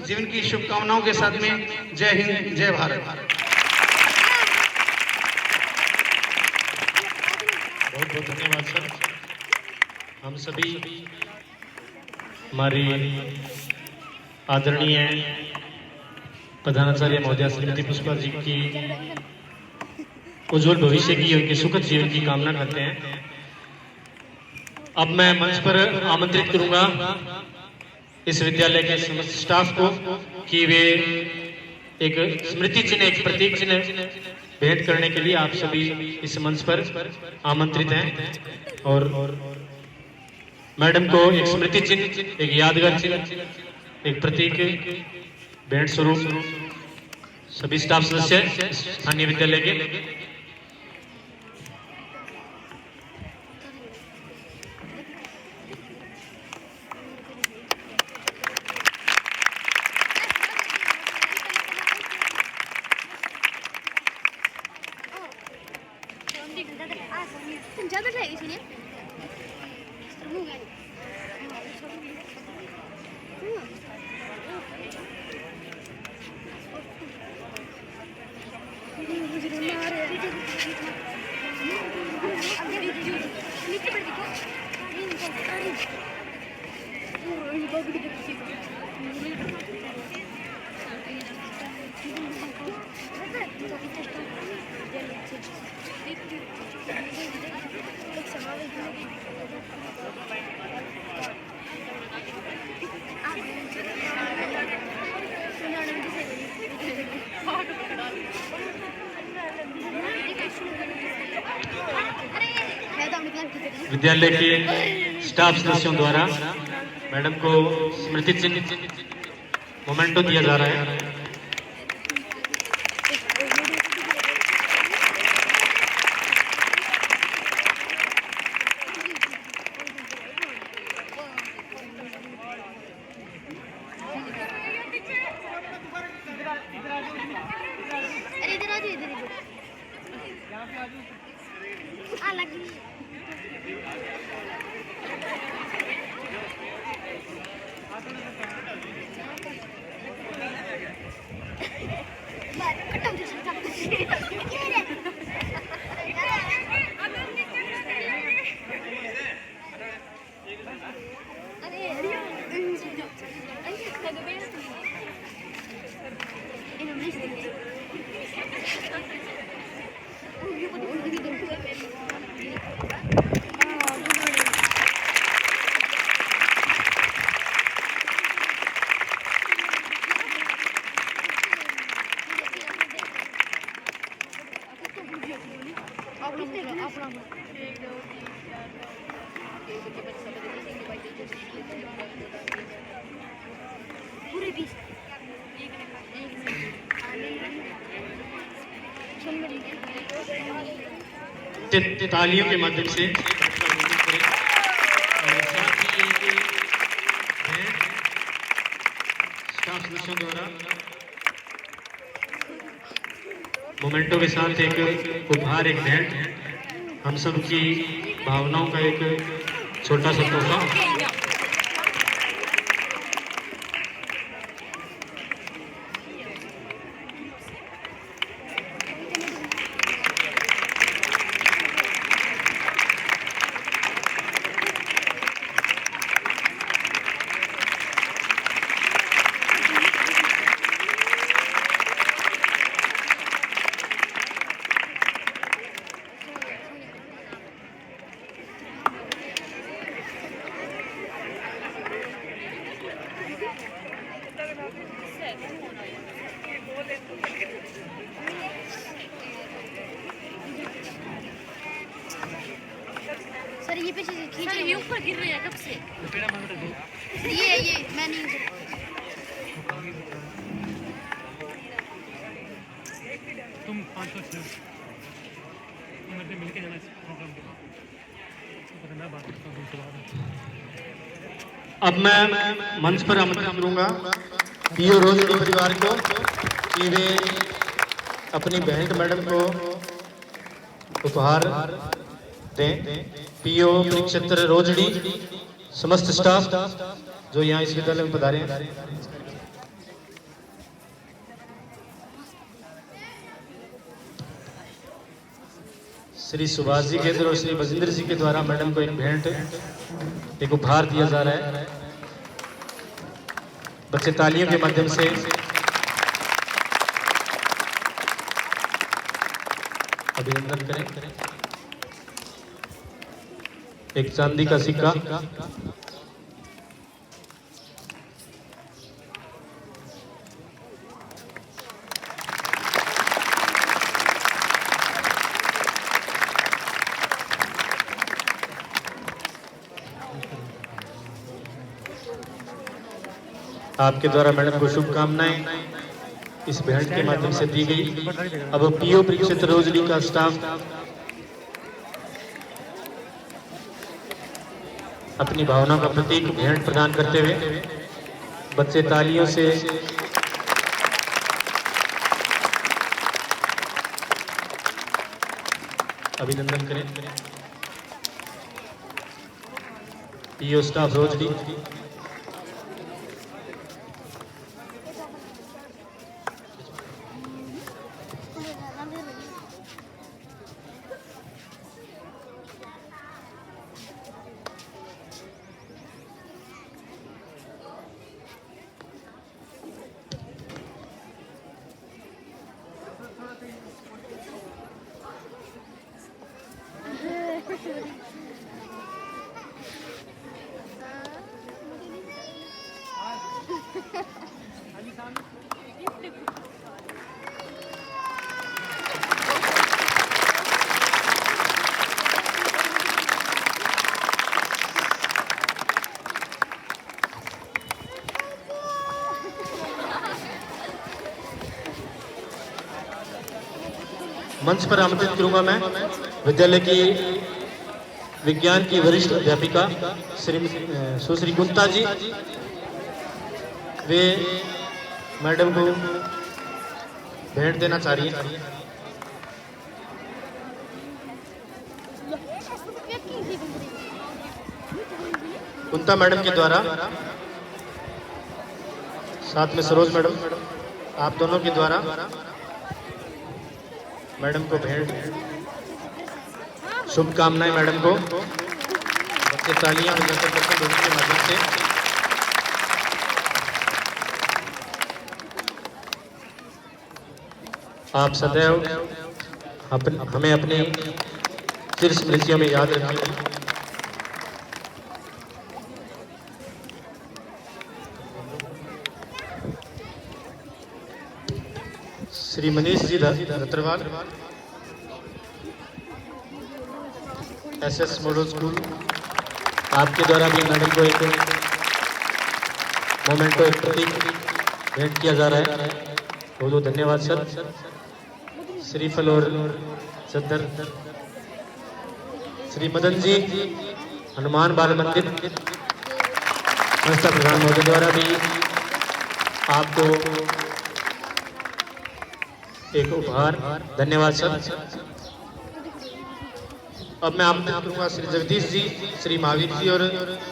जीवन की शुभकामनाओं के साथ में जय हिंद, जय भारत। बहुत बहुत धन्यवाद सर। हम सभी हमारी आदरणीय प्रधानाचार्य महोदया श्रीमती पुष्पा जी की उज्जवल भविष्य की, उनके सुखद जीवन की कामना करते हैं। अब मैं मंच पर आमंत्रित करूंगा इस विद्यालय के समस्त स्टाफ को कि वे एक स्मृति चिन्ह, एक प्रतीक चिन्ह भेंट करने के लिए आप सभी इस मंच पर आमंत्रित हैं और मैडम को एक स्मृति चिन्ह, एक यादगार चिन्ह, एक प्रतीक भेंट स्वरूप सभी स्टाफ सदस्य स्थानीय विद्यालय के विद्यालय के स्टाफ सदस्यों द्वारा मैडम को स्मृति चिन्ह मोमेंटो दिया जा रहा है। अरे इधर आ जाओ, इधर लगी पूरे 20 तालियों के माध्यम से स्टाफ सदस्यों द्वारा मोमेंटो के साथ एक उपहार, एक भेंट, हम सब की भावनाओं का एक छोटा सा तोहफा। सर ये पीछे से खींच, ये ऊपर गिर रहे हैं कब से? ये मैं नहीं तुम 500 मिलके जाना इस प्रोग्राम के बाद। मैं बात करता हूँ उनसे बाद। अब मैं मंच पर आमंत्रित करूंगा पीओ रोजड़ी परिवार को कि वे अपनी बहन मैडम को उपहार दें। पीओ क्षेत्र रोजड़ी, समस्त स्टाफ जो यहाँ इस विद्यालय में पधारे हैं। श्री सुभाष जी के और श्री बजिंदर जी के द्वारा मैडम को एक भेंट, एक उपहार दिया जा रहा है। बच्चे तालियों के माध्यम से अभिनंदन करें। एक चांदी का सिक्का, आपके द्वारा मैडम को शुभकामनाएं इस भेंट के माध्यम से दी गई। अब पीओ क्षेत्र रोजड़ी का स्टाफ अपनी भावना का प्रतीक भेंट प्रदान करते हुए बच्चे तालियों से अभिनंदन करें। PO staff Rojdi. मंच पर आमंत्रित करूंगा मैं विद्यालय की विज्ञान की वरिष्ठ अध्यापिका सुश्री गुप्ता जी। वे मैडम को भेंट देना चाह रही है। कुंता मैडम के द्वारा, साथ में सरोज मैडम, आप दोनों के द्वारा मैडम को भेंट, शुभकामनाएं मैडम को। बच्चे तालियां के माध्यम से आप सदैव हमें अपनी चिर स्मृतियों में याद रखेंगे। Shri Manish ji धत्रवाल, SS model school, आपके द्वारा भी मैडम को एक मोमेंट को एक प्रतीक भेंट किया जा रहा है। बहुत बहुत धन्यवाद सर। श्रीफल और सदर श्री मदन जी, हनुमान बाल मंदिर संस्था प्रधान महोदय द्वारा भी आपको एक उपहार। धन्यवाद सर। अब मैं आमंत्रित करूंगा श्री जगदीश जी, श्री महावीर जी और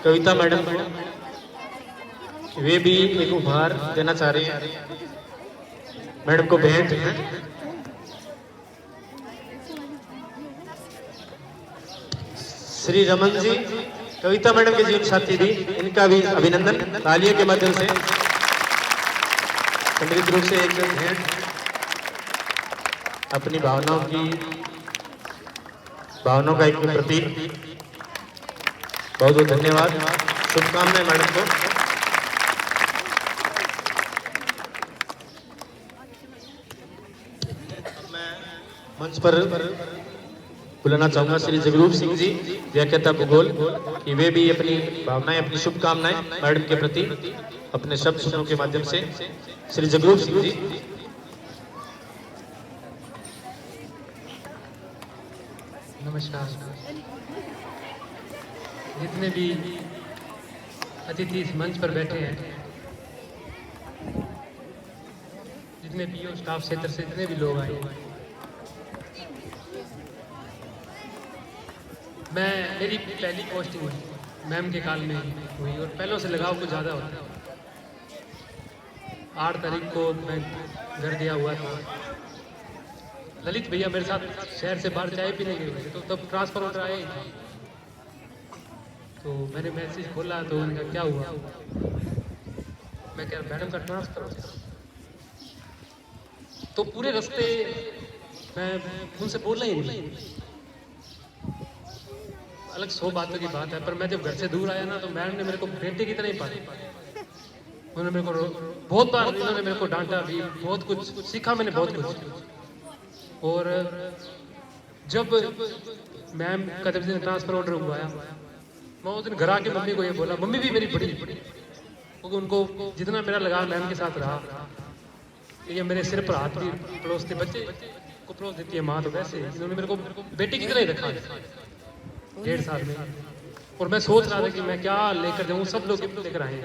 कविता मैडम को। वे भी एक उपहार देना चाह रहे हैं मैडम को भेंट। श्री रमन जी, कविता मैडम के जीवन साथी भी, इनका भी अभिनंदन तालियों के माध्यम से। सम्मिलित रूप से एक भेंट अपनी भावनाओं का एक प्रतीक। बहुत बहुत धन्यवाद, शुभकामनाएं मैडम को। मैं मंच पर बुलाना चाहूंगा श्री जगरूप सिंह जी, व्याख्याता भूगोल, कि वे भी अपनी भावनाएं, अपनी शुभकामनाएं मैडम के प्रति अपने शब्द सुनों के माध्यम से। श्री जगरूप सिंह जी। नमस्कार। जितने भी अतिथि इस मंच पर बैठे हैं, जितने पीओ स्टाफ क्षेत्र से जितने भी लोग आए, मेरी पहली पोस्टिंग मैम के काल में हुई और पहलों से लगाव कुछ ज़्यादा होता है। 8 तारीख को मैं घर गया हुआ था। ललित भैया मेरे साथ शहर से बाहर चाय पीने गए थे, तो तब ट्रांसफर ऑर्डर आया ही था। तो मैंने मैसेज खोला तो उनका क्या हुआ, मैं कह मैडम का ट्रांसफर हो गया। तो पूरे रास्ते मैं उनसे बोलना ही नहीं। अलग 100 बातों की बात है, पर मैं जब घर से दूर आया ना, तो मैडम ने मेरे को बेटे की तरह ही पाली। उन्होंने मेरे को बहुत बार इन्होंने मेरे को डांटा भी, बहुत कुछ सीखा मैंने, बहुत कुछ। और जब मैम का जब ट्रांसफर ऑर्डर हुआ, मैं उस दिन घर आके मम्मी को ये बोला, मम्मी भी मेरी बड़ी, क्योंकि उनको जितना मेरा लगाव मैम के साथ रहा, ये मेरे सिर पर हाथ भी परोसते, बच्चे को परोस देती है माँ, तो वैसे इन्होंने मेरे को बेटे की तरह ही रखा 1.5 साल में। और मैं सोच रहा था कि मैं क्या लेकर जाऊँ, सब लोग लेकर आए।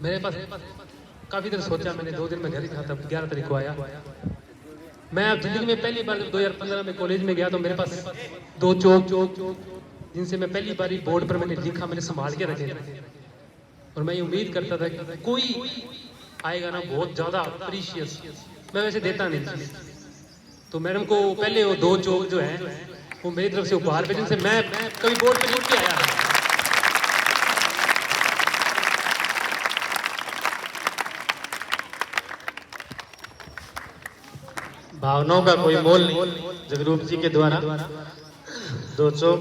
मेरे पास काफ़ी देर सोचा मैंने, 2 दिन में घर ही था, तब 11 तारीख को आया। मैं अब जिंदगी में पहली बार 2015 में कॉलेज में गया, तो मेरे पास 2 चौक जिनसे मैं पहली बार बोर्ड पर मैंने लिखा, मैंने संभाल के रखे। और मैं ये उम्मीद करता था कि कोई आएगा ना बहुत ज़्यादा प्रीशियस, मैं वैसे देता नहीं। तो मैडम को पहले वो 2 चौक जो है वो मेरी तरफ से उपहार पे, जिनसे मैं कभी बोर्ड पे लिख के आया था। भावनाओं का कोई मोल नहीं। जगरूप जी के द्वारा 2 चौक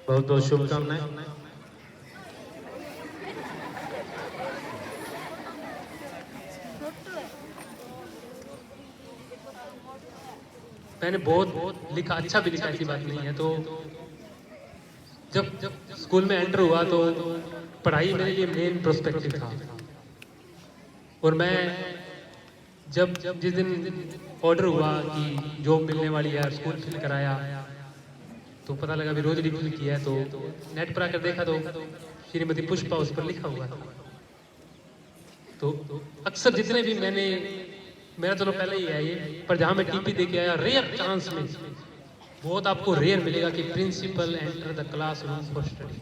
बहुत बहुत शुभकामनाएं। मैंने बहुत लिखा, अच्छा भी लिखा, ऐसी बात नहीं है। तो जब स्कूल में एंटर हुआ तो पढ़ाई मेरे लिए मेन प्रोस्पेक्टिव था। और मैं जब जिस दिन ऑर्डर हुआ कि जॉब मिलने वाली है, स्कूल फिल कराया, तो पता लगा भी रोज रिफिल किया है। तो नेट पर आकर देखा तो श्रीमती पुष्पा उस पर लिखा हुआ था। तो अक्सर जितने भी मेरा चलो पहले ही है ये, पर जहाँ मैं टीपी दे के आया, रेयर चांस में बहुत आपको रेयर मिलेगा कि principal enter the classroom for study,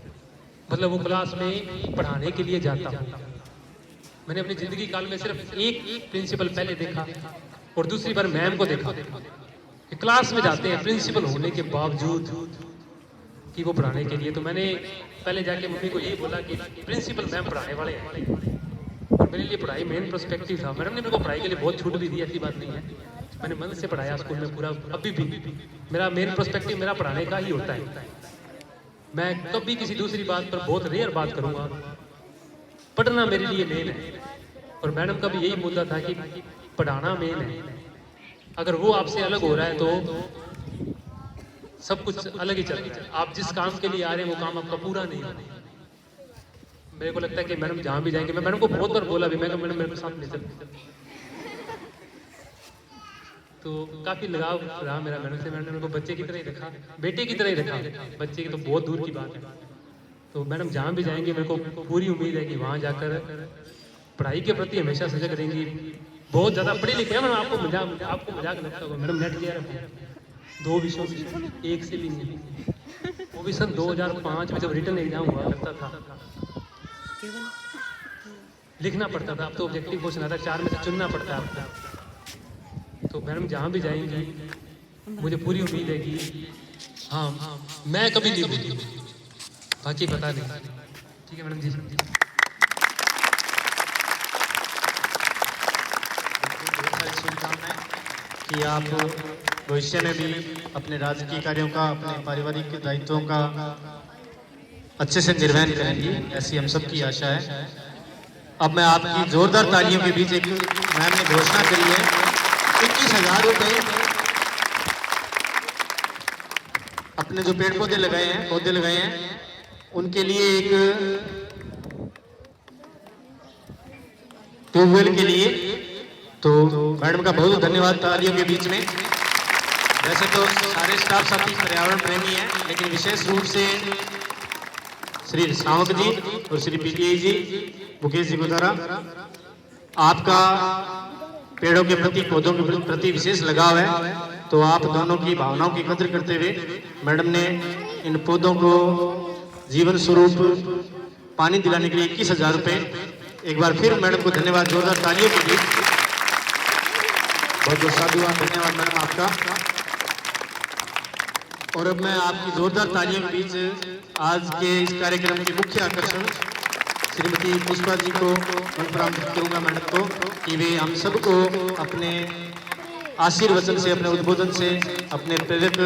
मतलब वो क्लास में पढ़ाने के लिए जाता हूँ। मैंने अपनी जिंदगी काल में सिर्फ एक प्रिंसिपल पहले देखा और दूसरी बार मैम को देखा कि क्लास में जाते हैं प्रिंसिपल होने के बावजूद कि वो पढ़ाने के लिए। तो मैंने पहले जाके मम्मी को यही बोला कि प्रिंसिपल मैम पढ़ाने वाले हैं, और मेरे लिए पढ़ाई मेन पर्सपेक्टिव था। मैडम ने मेरे को पढ़ाई के लिए बहुत छूट भी दी, ऐसी बात नहीं है, मैंने मन से पढ़ाया स्कूल में पूरा। अभी भी मेरा मेन पर्सपेक्टिव मेरा पढ़ाने का ही होता है। मैं कभी किसी दूसरी बात पर बहुत रेयर बात करूंगा, पढ़ना मेरे लिए मेन है। और मैडम का भी यही मुद्दा था कि पढ़ाना मेन है, अगर वो आपसे अलग हो रहा है तो सब कुछ अलग ही चल रहा है। आप जिस काम के लिए आ रहे हैं वो काम आपका पूरा नहीं है। मेरे को लगता है कि मैडम जहाँ भी जाएंगे, मैं मैडम को बहुत बार बोला भी, मैं मैडम मेरे साथ नहीं चलती। तो काफी लगाव रहा मेरा मैडम से। मैडम ने मेरे को बच्चे की तरह ही रखा, बेटे की तरह ही रखा, बच्चे की तो बहुत दूर की बात है। तो मैडम जहाँ भी जाएंगे मेरे को पूरी उम्मीद है कि वहाँ जाकर पढ़ाई के प्रति हमेशा सजग रहेंगी। बहुत ज्यादा पढ़े लिखे हैं मैडम, आपको मजाक लगता होगा, मैडम नेट क्लियर है 2 विषयों से, एक से भी नहीं। वो भी सन 2005 में जब रिटर्न एग्जाम हुआ करता था, लिखना पड़ता था। अब तो ऑब्जेक्टिव क्वेश्चन आता है, 4 में से चुनना पड़ता है आपको। तो मैडम जहाँ भी जाएंगी मुझे पूरी उम्मीद है कि हाँ मैं कभी नहीं भूलूंगी, बाकी पता नहीं। ठीक है मैडम जी। कि आप भविष्य में भी अपने राजकीय कार्यों का, अपने पारिवारिक दायित्वों का अच्छे से निर्वहन करेंगी, ऐसी हम सब की आशा है। अब मैं आपकी जोरदार तालियों के बीच एक मैम ने घोषणा करी है 21,000 रुपए अपने जो पेड़ पौधे लगाए हैं उनके लिए, एक ट्यूबवेल के लिए। तो मैडम का बहुत धन्यवाद तालियों के बीच में। वैसे तो सारे स्टाफ साथी पर्यावरण प्रेमी हैं, लेकिन विशेष रूप से श्री सावक जी और श्री पीटीआई जी मुकेश जी गुजारा, आपका पेड़ों के प्रति, पौधों के प्रति विशेष लगाव है। तो आप दोनों की भावनाओं की कद्र करते हुए मैडम ने इन पौधों को जीवन स्वरूप पानी दिलाने के लिए 21,000 रुपए, एक बार फिर मैडम को धन्यवाद, जोरदार तालियों के लिए। बहुत बहुत साधुवाद, धन्यवाद मैडम आपका। और अब मैं आपकी जोरदार तालियों के बीच आज के इस कार्यक्रम के मुख्य आकर्षण श्रीमती पुष्पा जी को प्राप्त करूंगा, मैडम को, कि वे हम सबको अपने आशीर्वचन से, अपने उद्बोधन से, अपने प्रेरक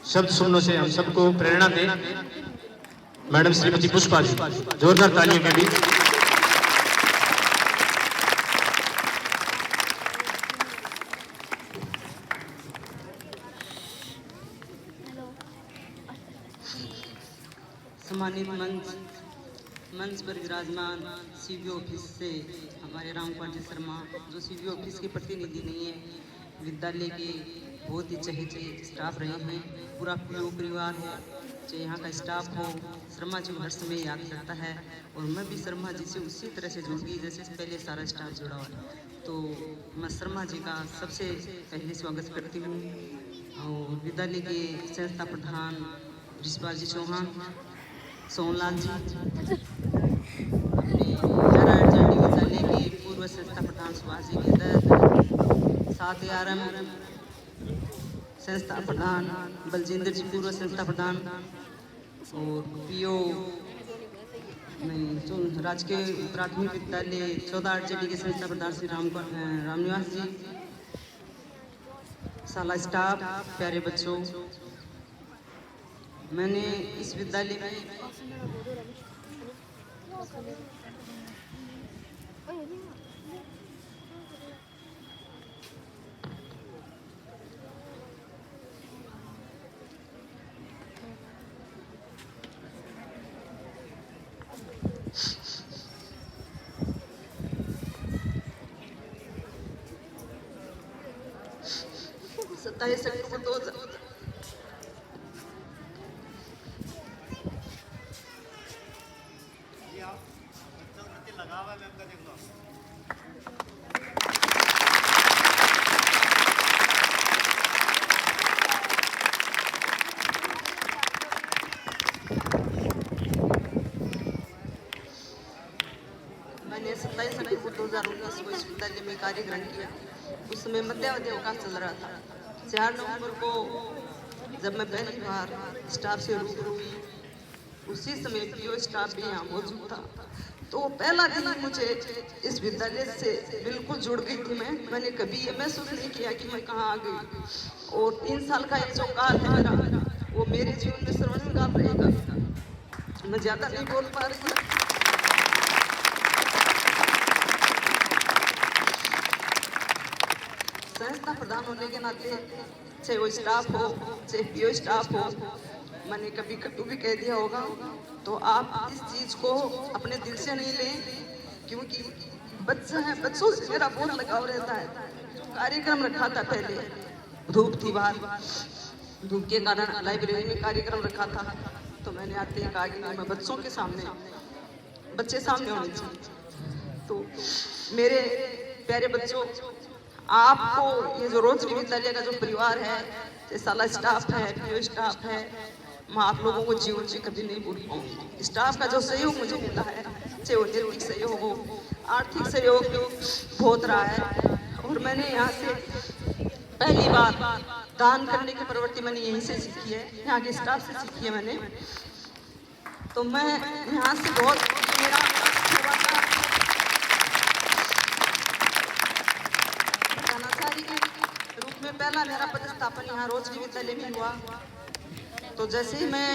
शब्द सुनने से हम सबको प्रेरणा दें। मैडम श्रीमती पुष्पा जी, जोरदार तालियों के बीच। सम्मानित मंच पर विराजमान सीबी ऑफिस से हमारे रामकुमार जी शर्मा, जो सीबी ऑफिस के प्रतिनिधि नहीं है, विद्यालय के बहुत ही चहेते स्टाफ रहे हैं, पूरा पीओ परिवार हो, चाहे यहाँ का स्टाफ हो, शर्मा जी हर समय याद करता है। और मैं भी शर्मा जी से उसी तरह से जुड़ गई जैसे पहले सारा स्टाफ जुड़ा हुआ है। तो मैं शर्मा जी का सबसे पहले स्वागत करती हूँ। और विद्यालय के संस्था प्रधान ऋषिपाल जी चौहान, सोनलाल जी, अपने विद्यालय के पूर्व संस्था प्रधान सुभाष जी केंद्र, साथ ही आरएम संस्था प्रधान बलजिंदर जी, पूर्व संस्था प्रधान, और पीओ राजकीय प्राथमिक विद्यालय 14 के संस्था प्रधान श्री रामनिवास जी, शाला स्टाफ, प्यारे बच्चों, मैंने इस विद्यालय में 27 अक्टूबर 2000 मैंने 27 अक्टूबर 2019 को इस विद्यालय में कार्य ग्रहण किया। उस समय मध्यावधि अवकाश चल रहा था। 4 नवंबर को जब मैं पहली बार स्टाफ से रूबरू हुई, उसी समय पीओ स्टाफ भी यहाँ मौजूद था। तो पहला दिन मुझे इस विद्यालय से बिल्कुल जुड़ गई थी। मैंने कभी ये महसूस नहीं किया कि मैं कहाँ आ गई। और 3 साल का ये जो काल है मेरा, वो मेरे जीवन में स्वर्णिम काल रहेगा। मैं ज़्यादा नहीं बोल पा रही। संस्था प्रधान होने के नाते, चाहे वो स्टाफ हो, चाहे पीओ स्टाफ हो, मैंने कभी कटु भी कह दिया होगा, तो आप इस चीज़ को अपने दिल से नहीं लें, क्योंकि बच्चे हैं, बच्चों से मेरा बहुत लगाव रहता है। कार्यक्रम रखा था पहले, धूप थी बाहर, धूप के कारण लाइब्रेरी में कार्यक्रम रखा था, तो मैंने आते ही कहा कि मैं बच्चों के सामने, बच्चे सामने होने चाहिए। तो मेरे प्यारे बच्चों, आपको ये जो रोजरी विद्यालय का जो परिवार है, साला स्टाफ है, पीओ स्टाफ है, मैं आप लोगों को जीवन में कभी नहीं भूल पाऊंगी। स्टाफ का जो सहयोग मुझे मिला है, चाहे वो नैतिक सहयोग हो, आर्थिक सहयोग भी बहुत रहा है। और मैंने यहाँ से पहली बार दान करने की प्रवृत्ति मैंने यहीं से सीखी है, यहाँ के स्टाफ से सीखी है मैंने। तो मैं यहाँ से बहुत मेरा रूप में पहला मेरा पदस्थापन यहाँ रोजरी विद्यालय में हुआ। तो जैसे ही मैं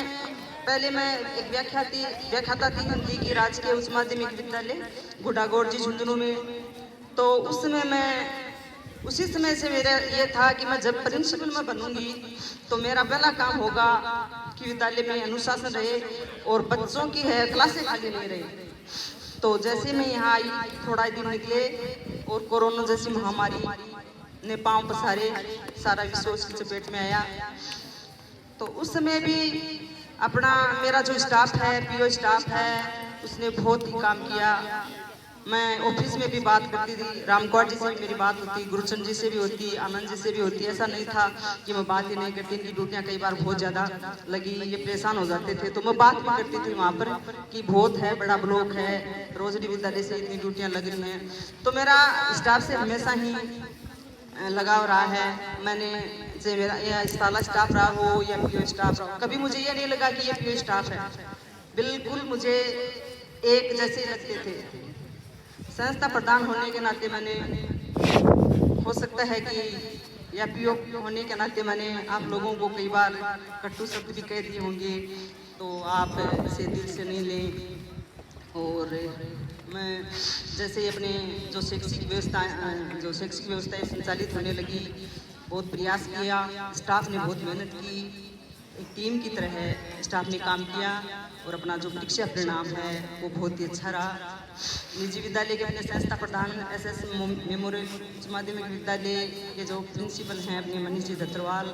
एक व्याख्याता थी हिंदी की राजकीय उच्च माध्यमिक विद्यालय गुडागोड़ झुंझुनू में। तो उस समय उसी समय से मेरा ये था कि मैं जब प्रिंसिपल में बनूंगी तो मेरा पहला काम होगा कि विद्यालय में अनुशासन रहे और बच्चों की है क्लासें खाली नहीं रहे। तो जैसे मैं यहाँ आई, थोड़ा दिन निकले और कोरोना जैसी महामारी ने पांव पसारे, सारा विश्व उसकी चपेट में आया। तो उस समय भी अपना मेरा जो स्टाफ है, पीओ स्टाफ है, उसने बहुत ही काम किया। मैं ऑफिस में भी बात करती थी, रामकोट जी से भी मेरी बात होती, गुरुचंद जी से भी होती, आनंद जी से भी होती। ऐसा नहीं था कि मैं बात ही नहीं करती। इनकी ड्यूटियाँ कई बार बहुत ज़्यादा लगी, ये परेशान हो जाते थे, तो मैं बात भी करती थी वहाँ पर कि बहुत है, बड़ा ब्लॉक है, रोजरी विद्यालय से इतनी ड्यूटियाँ लग रही हैं। तो मेरा स्टाफ से हमेशा ही लगाव रहा है। मैंने चाहे मेरा या साला स्टाफ रहा हो या पीओ स्टाफ रहा हो, कभी मुझे ये नहीं लगा कि ये पीओ स्टाफ है। बिल्कुल मुझे एक जैसे लगते थे। संस्था प्रधान होने के नाते मैंने, हो सकता है कि या पीओ होने के नाते मैंने आप लोगों को कई बार कटु शब्द भी कह दिए होंगे, तो आप इसे दिल से नहीं लें। और मैं जैसे अपने जो शैक्षिक व्यवस्थाएं संचालित होने लगी, बहुत प्रयास किया, स्टाफ ने बहुत मेहनत की, एक टीम की तरह स्टाफ ने काम किया और अपना जो परीक्षा परिणाम है वो बहुत ही अच्छा रहा। निजी विद्यालय के अपने संस्था प्रधान SS मेमोरियल उच्च माध्यमिक विद्यालय के जो प्रिंसिपल हैं अपने मनीष जी दत्तरवाल,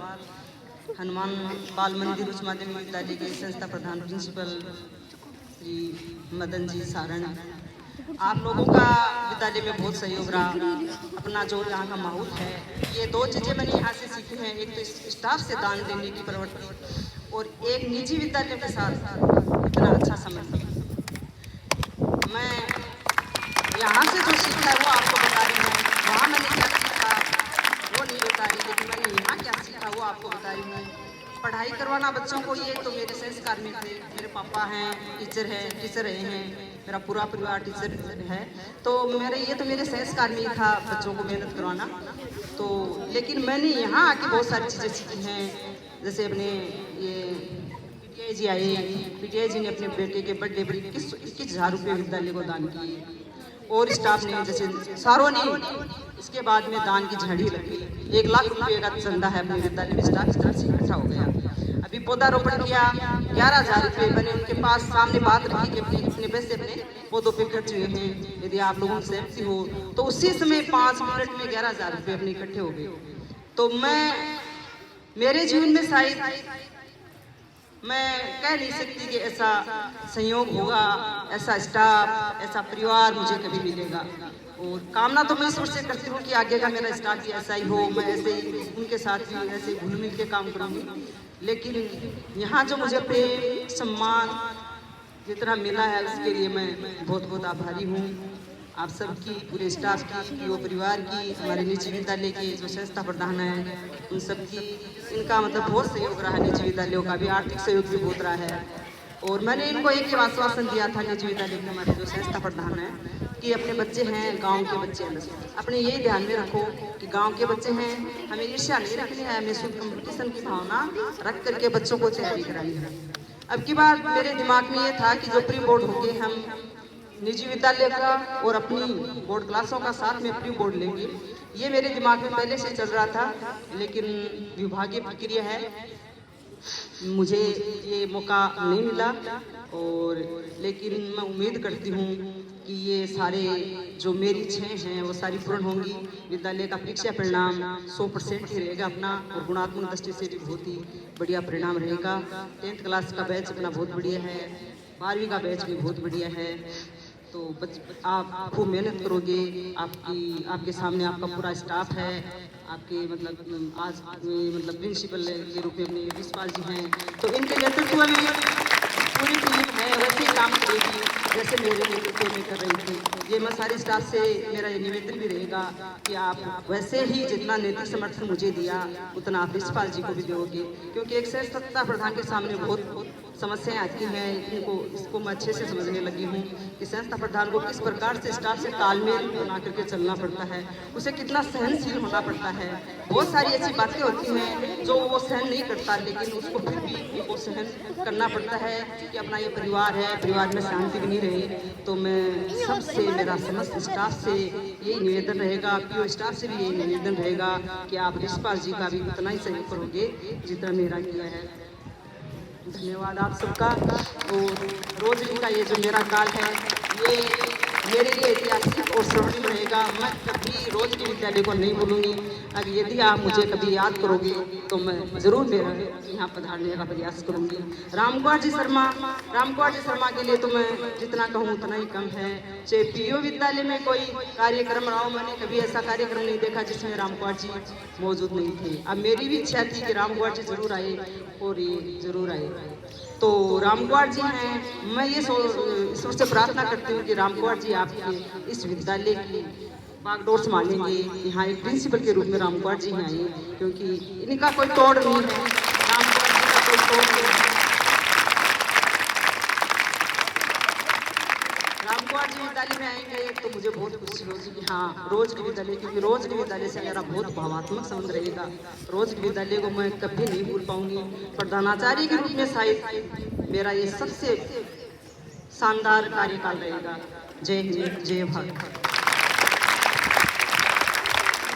हनुमान बाल मंदिर उच्च माध्यमिक विद्यालय के संस्था प्रधान प्रिंसिपल श्री मदन जी सारण, आप लोगों का विद्यालय में बहुत सहयोग रहा। अपना जो यहाँ का माहौल है, ये 2 चीज़ें मैंने यहाँ से सीखी हैं, एक तो स्टाफ से दान देने की प्रवृत्ति और एक निजी विद्यालय के साथ इतना अच्छा समझ। मैं यहाँ से जो सीखा है वो आपको बता रही हूँ, वहाँ मैंने क्या सीखा वो नहीं बता रही, लेकिन मैंने यहाँ क्या सीखा वो आपको बता रही हूँ। पढ़ाई करवाना बच्चों को, ये तो मेरे संस्कार में थे। मेरे पापा हैं टीचर रहे हैं, मेरा पूरा परिवार टीचर है, तो मेरे संस्कार में ही था बच्चों को मेहनत करवाना। तो लेकिन मैंने यहाँ आके बहुत सारी चीज़ें सीखी हैं। जैसे अपने ये PTI जी आए, PTI जी ने अपने बेटे के बर्थडे पर 21,000 रुपये विद्यालय को दान किए और स्टाफ ने जैसे सारों ने इसके बाद में दान की झड़ी लगी। 1 लाख रुपये का चंदा है अपने विद्यालय में, स्टाफ इस तरह से इकट्ठा हो गया। अभी पौधारोपण किया, 11,000 रुपये मैंने उनके पास सामने बात रखी कि अपने पैसे अपने पौधों पे खर्च हुए हैं, यदि आप लोगों से सहमति हो। तो उसी समय 5 मिनट में 11,000 रुपये अपने इकट्ठे हो गए। तो मैं मेरे जीवन में शायद मैं कह नहीं सकती कि ऐसा संयोग होगा, ऐसा स्टाफ, ऐसा परिवार मुझे कभी मिलेगा। और कामना तो मैं ईश्वर से करती हूँ कि आगे का मेरा स्टाफ भी ऐसा ही हो, मैं ऐसे ही उनके साथ भी ऐसे घुल मिल के काम करूँगी। लेकिन यहाँ जो मुझे प्रेम सम्मान जितना मिला है उसके लिए मैं बहुत बहुत आभारी हूँ। आप सबकी, पूरे स्टाफ की, पीओ परिवार की, हमारे निजी विद्यालय के जो संस्था प्रधान हैं उन सबकी, इनका मतलब बहुत सहयोग रहा। निजी विद्यालयों का भी आर्थिक सहयोग भी बहुत रहा है। और मैंने इनको एक आश्वासन दिया था निजी विद्यालय के हमारे जो संस्था प्रधान हैं कि अपने बच्चे हैं, गांव के बच्चे हैं, अपने यही ध्यान में रखो कि गांव के बच्चे हैं, हमें ईर्ष्या नहीं रखनी है, हमें शुद्ध कंपटीशन की भावना रख करके बच्चों को तैयारी करानी है। अब की बार मेरे दिमाग में ये था कि जो प्री बोर्ड होंगे हम निजी विद्यालय का और अपनी बोर्ड क्लासों का साथ में प्री बोर्ड लेंगे, ये मेरे दिमाग में पहले से चल रहा था। लेकिन विभागीय प्रक्रिया है, मुझे ये मौका नहीं मिला। और लेकिन मैं उम्मीद करती हूँ कि ये सारे जो मेरी इच्छाएं हैं वो सारी पूर्ण होंगी। विद्यालय का परीक्षा परिणाम 100% ही रहेगा अपना, और गुणात्मक दृष्टि से भी बहुत ही बढ़िया परिणाम रहेगा। 10th क्लास का बैच अपना बहुत बढ़िया है, 12वीं का बैच भी बहुत बढ़िया है। तो आप खूब मेहनत करोगे, आपके सामने आपका पूरा स्टाफ है, आपके मतलब आज मतलब प्रिंसिपल के रूप में अपने विश्वास जी हैं, तो इनके नेतृत्व में पूरी टीम है वैसे ही काम करेगी जैसे मेरे नेतृत्व में कर रही थी। ये मैं सारे स्टाफ से मेरा ये निवेदन भी रहेगा कि आप वैसे ही जितना नैतिक समर्थन मुझे दिया उतना आप रिश्पाल जी को भी दोगे, क्योंकि एक संस्था प्रधान के सामने बहुत समस्याएं आती हैं। इसको मैं अच्छे से समझने लगी हूँ कि संस्था प्रधान को किस प्रकार से स्टाफ से तालमेल बना करके चलना पड़ता है, उसे कितना सहनशील होना पड़ता है। बहुत सारी ऐसी बातें होती हैं जो वो सहन नहीं करता, लेकिन उसको फिर भी वो सहन करना पड़ता है कि अपना ये परिवार है, परिवार में शांति भी नहीं रही। तो मैं सबसे, मेरा समस्त स्टाफ से यही निवेदन रहेगा, पीओ स्टाफ से भी यही निवेदन रहेगा कि आप रिश्पाल जी का भी उतना ही सहयोग करोगे जितना मेरा किया है। धन्यवाद आप सबका। और रोजरी का ये जो मेरा काल है ये मेरे लिए ऐतिहासिक और स्वर्णिम रहेगा। मैं कभी रोजरी विद्यालय को नहीं भूलूंगी। अगर यदि आप मुझे कभी याद करोगे तो मैं ज़रूर मेरा यहाँ पधारने का प्रयास करूँगी। रामकुमार जी शर्मा के लिए तो मैं जितना कहूँ उतना ही कम है। चाहे पीओ विद्यालय में कोई कार्यक्रम रहा हो, मैंने कभी ऐसा कार्यक्रम नहीं देखा जिसमें रामकुमार जी मौजूद नहीं थे। अब मेरी भी इच्छा थी कि रामकुमार जी जरूर आए और ये जरूर आए। तो रामकुमार जी हैं, मैं ये ईश्वर से प्रार्थना करती हूँ कि रामकुमार जी आपके इस विद्यालय की बागडोर संभालेंगे। यहाँ एक प्रिंसिपल के रूप में रामकुमार जी हैं आए, क्योंकि इनका कोई तोड़ नहीं है, रामकुमार जी का कोई तोड़ नहीं है। रामकुमार जी विद्यालय में आएंगे तो मुझे बहुत खुशी होगी कि हाँ रोजरी विद्यालय, क्योंकि रोजरी विद्यालय से मेरा बहुत भावात्मक संबंध रहेगा। रोजरी विद्यालय को मैं कभी नहीं भूल पाऊंगी। प्रधानाचार्य के रूप में शायद मेरा ये सबसे शानदार कार्यकाल रहेगा। जय हिंद, जय भारत।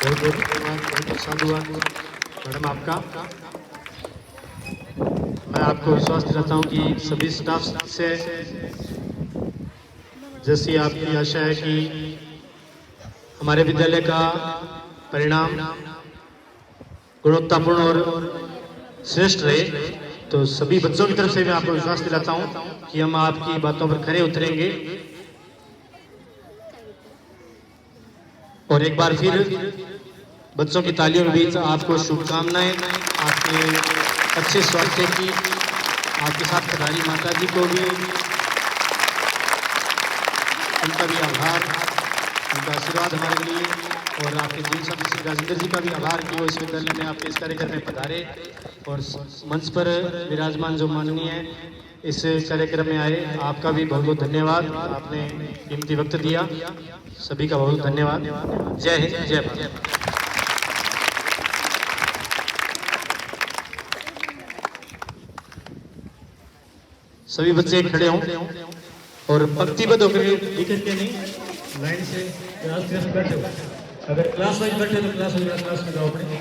बहुत बहुत धन्यवाद, बहुत साधुवाद मैडम आपका। मैं आपको विश्वास दिलाता हूँ कि सभी स्टाफ से जैसी आपकी आशा है कि हमारे विद्यालय का परिणाम गुणवत्तापूर्ण और श्रेष्ठ रहे, तो सभी बच्चों की तरफ से मैं आपको विश्वास दिलाता हूं कि हम आपकी बातों पर खरे उतरेंगे। और एक बार फिर बच्चों की तालियों के बीच आपको शुभकामनाएं, आपके अच्छे स्वास्थ्य की। आपके साथ खिलाड़ी माता जी को भी, उनका भी आभार, उनका आशीर्वाद हमारे लिए। और आपके जीवन साथी श्री राजेंद्र जी का भी आभार कि वो इस विद्यालय में आपके इस कार्यक्रम में पधारे और मंच पर विराजमान जो माननीय है इस कार्यक्रम में आए। आपका भी बहुत बहुत धन्यवाद, आपने कीमती वक्त दिया। सभी का बहुत धन्यवाद। जय हिंद, जय भारत। सभी बच्चे खड़े हों और पंक्तिबद्ध होकर लिखत के नहीं, लाइन से बैठे हो। अगर क्लास वाइज बैठे तो क्लास में जाओ अपने।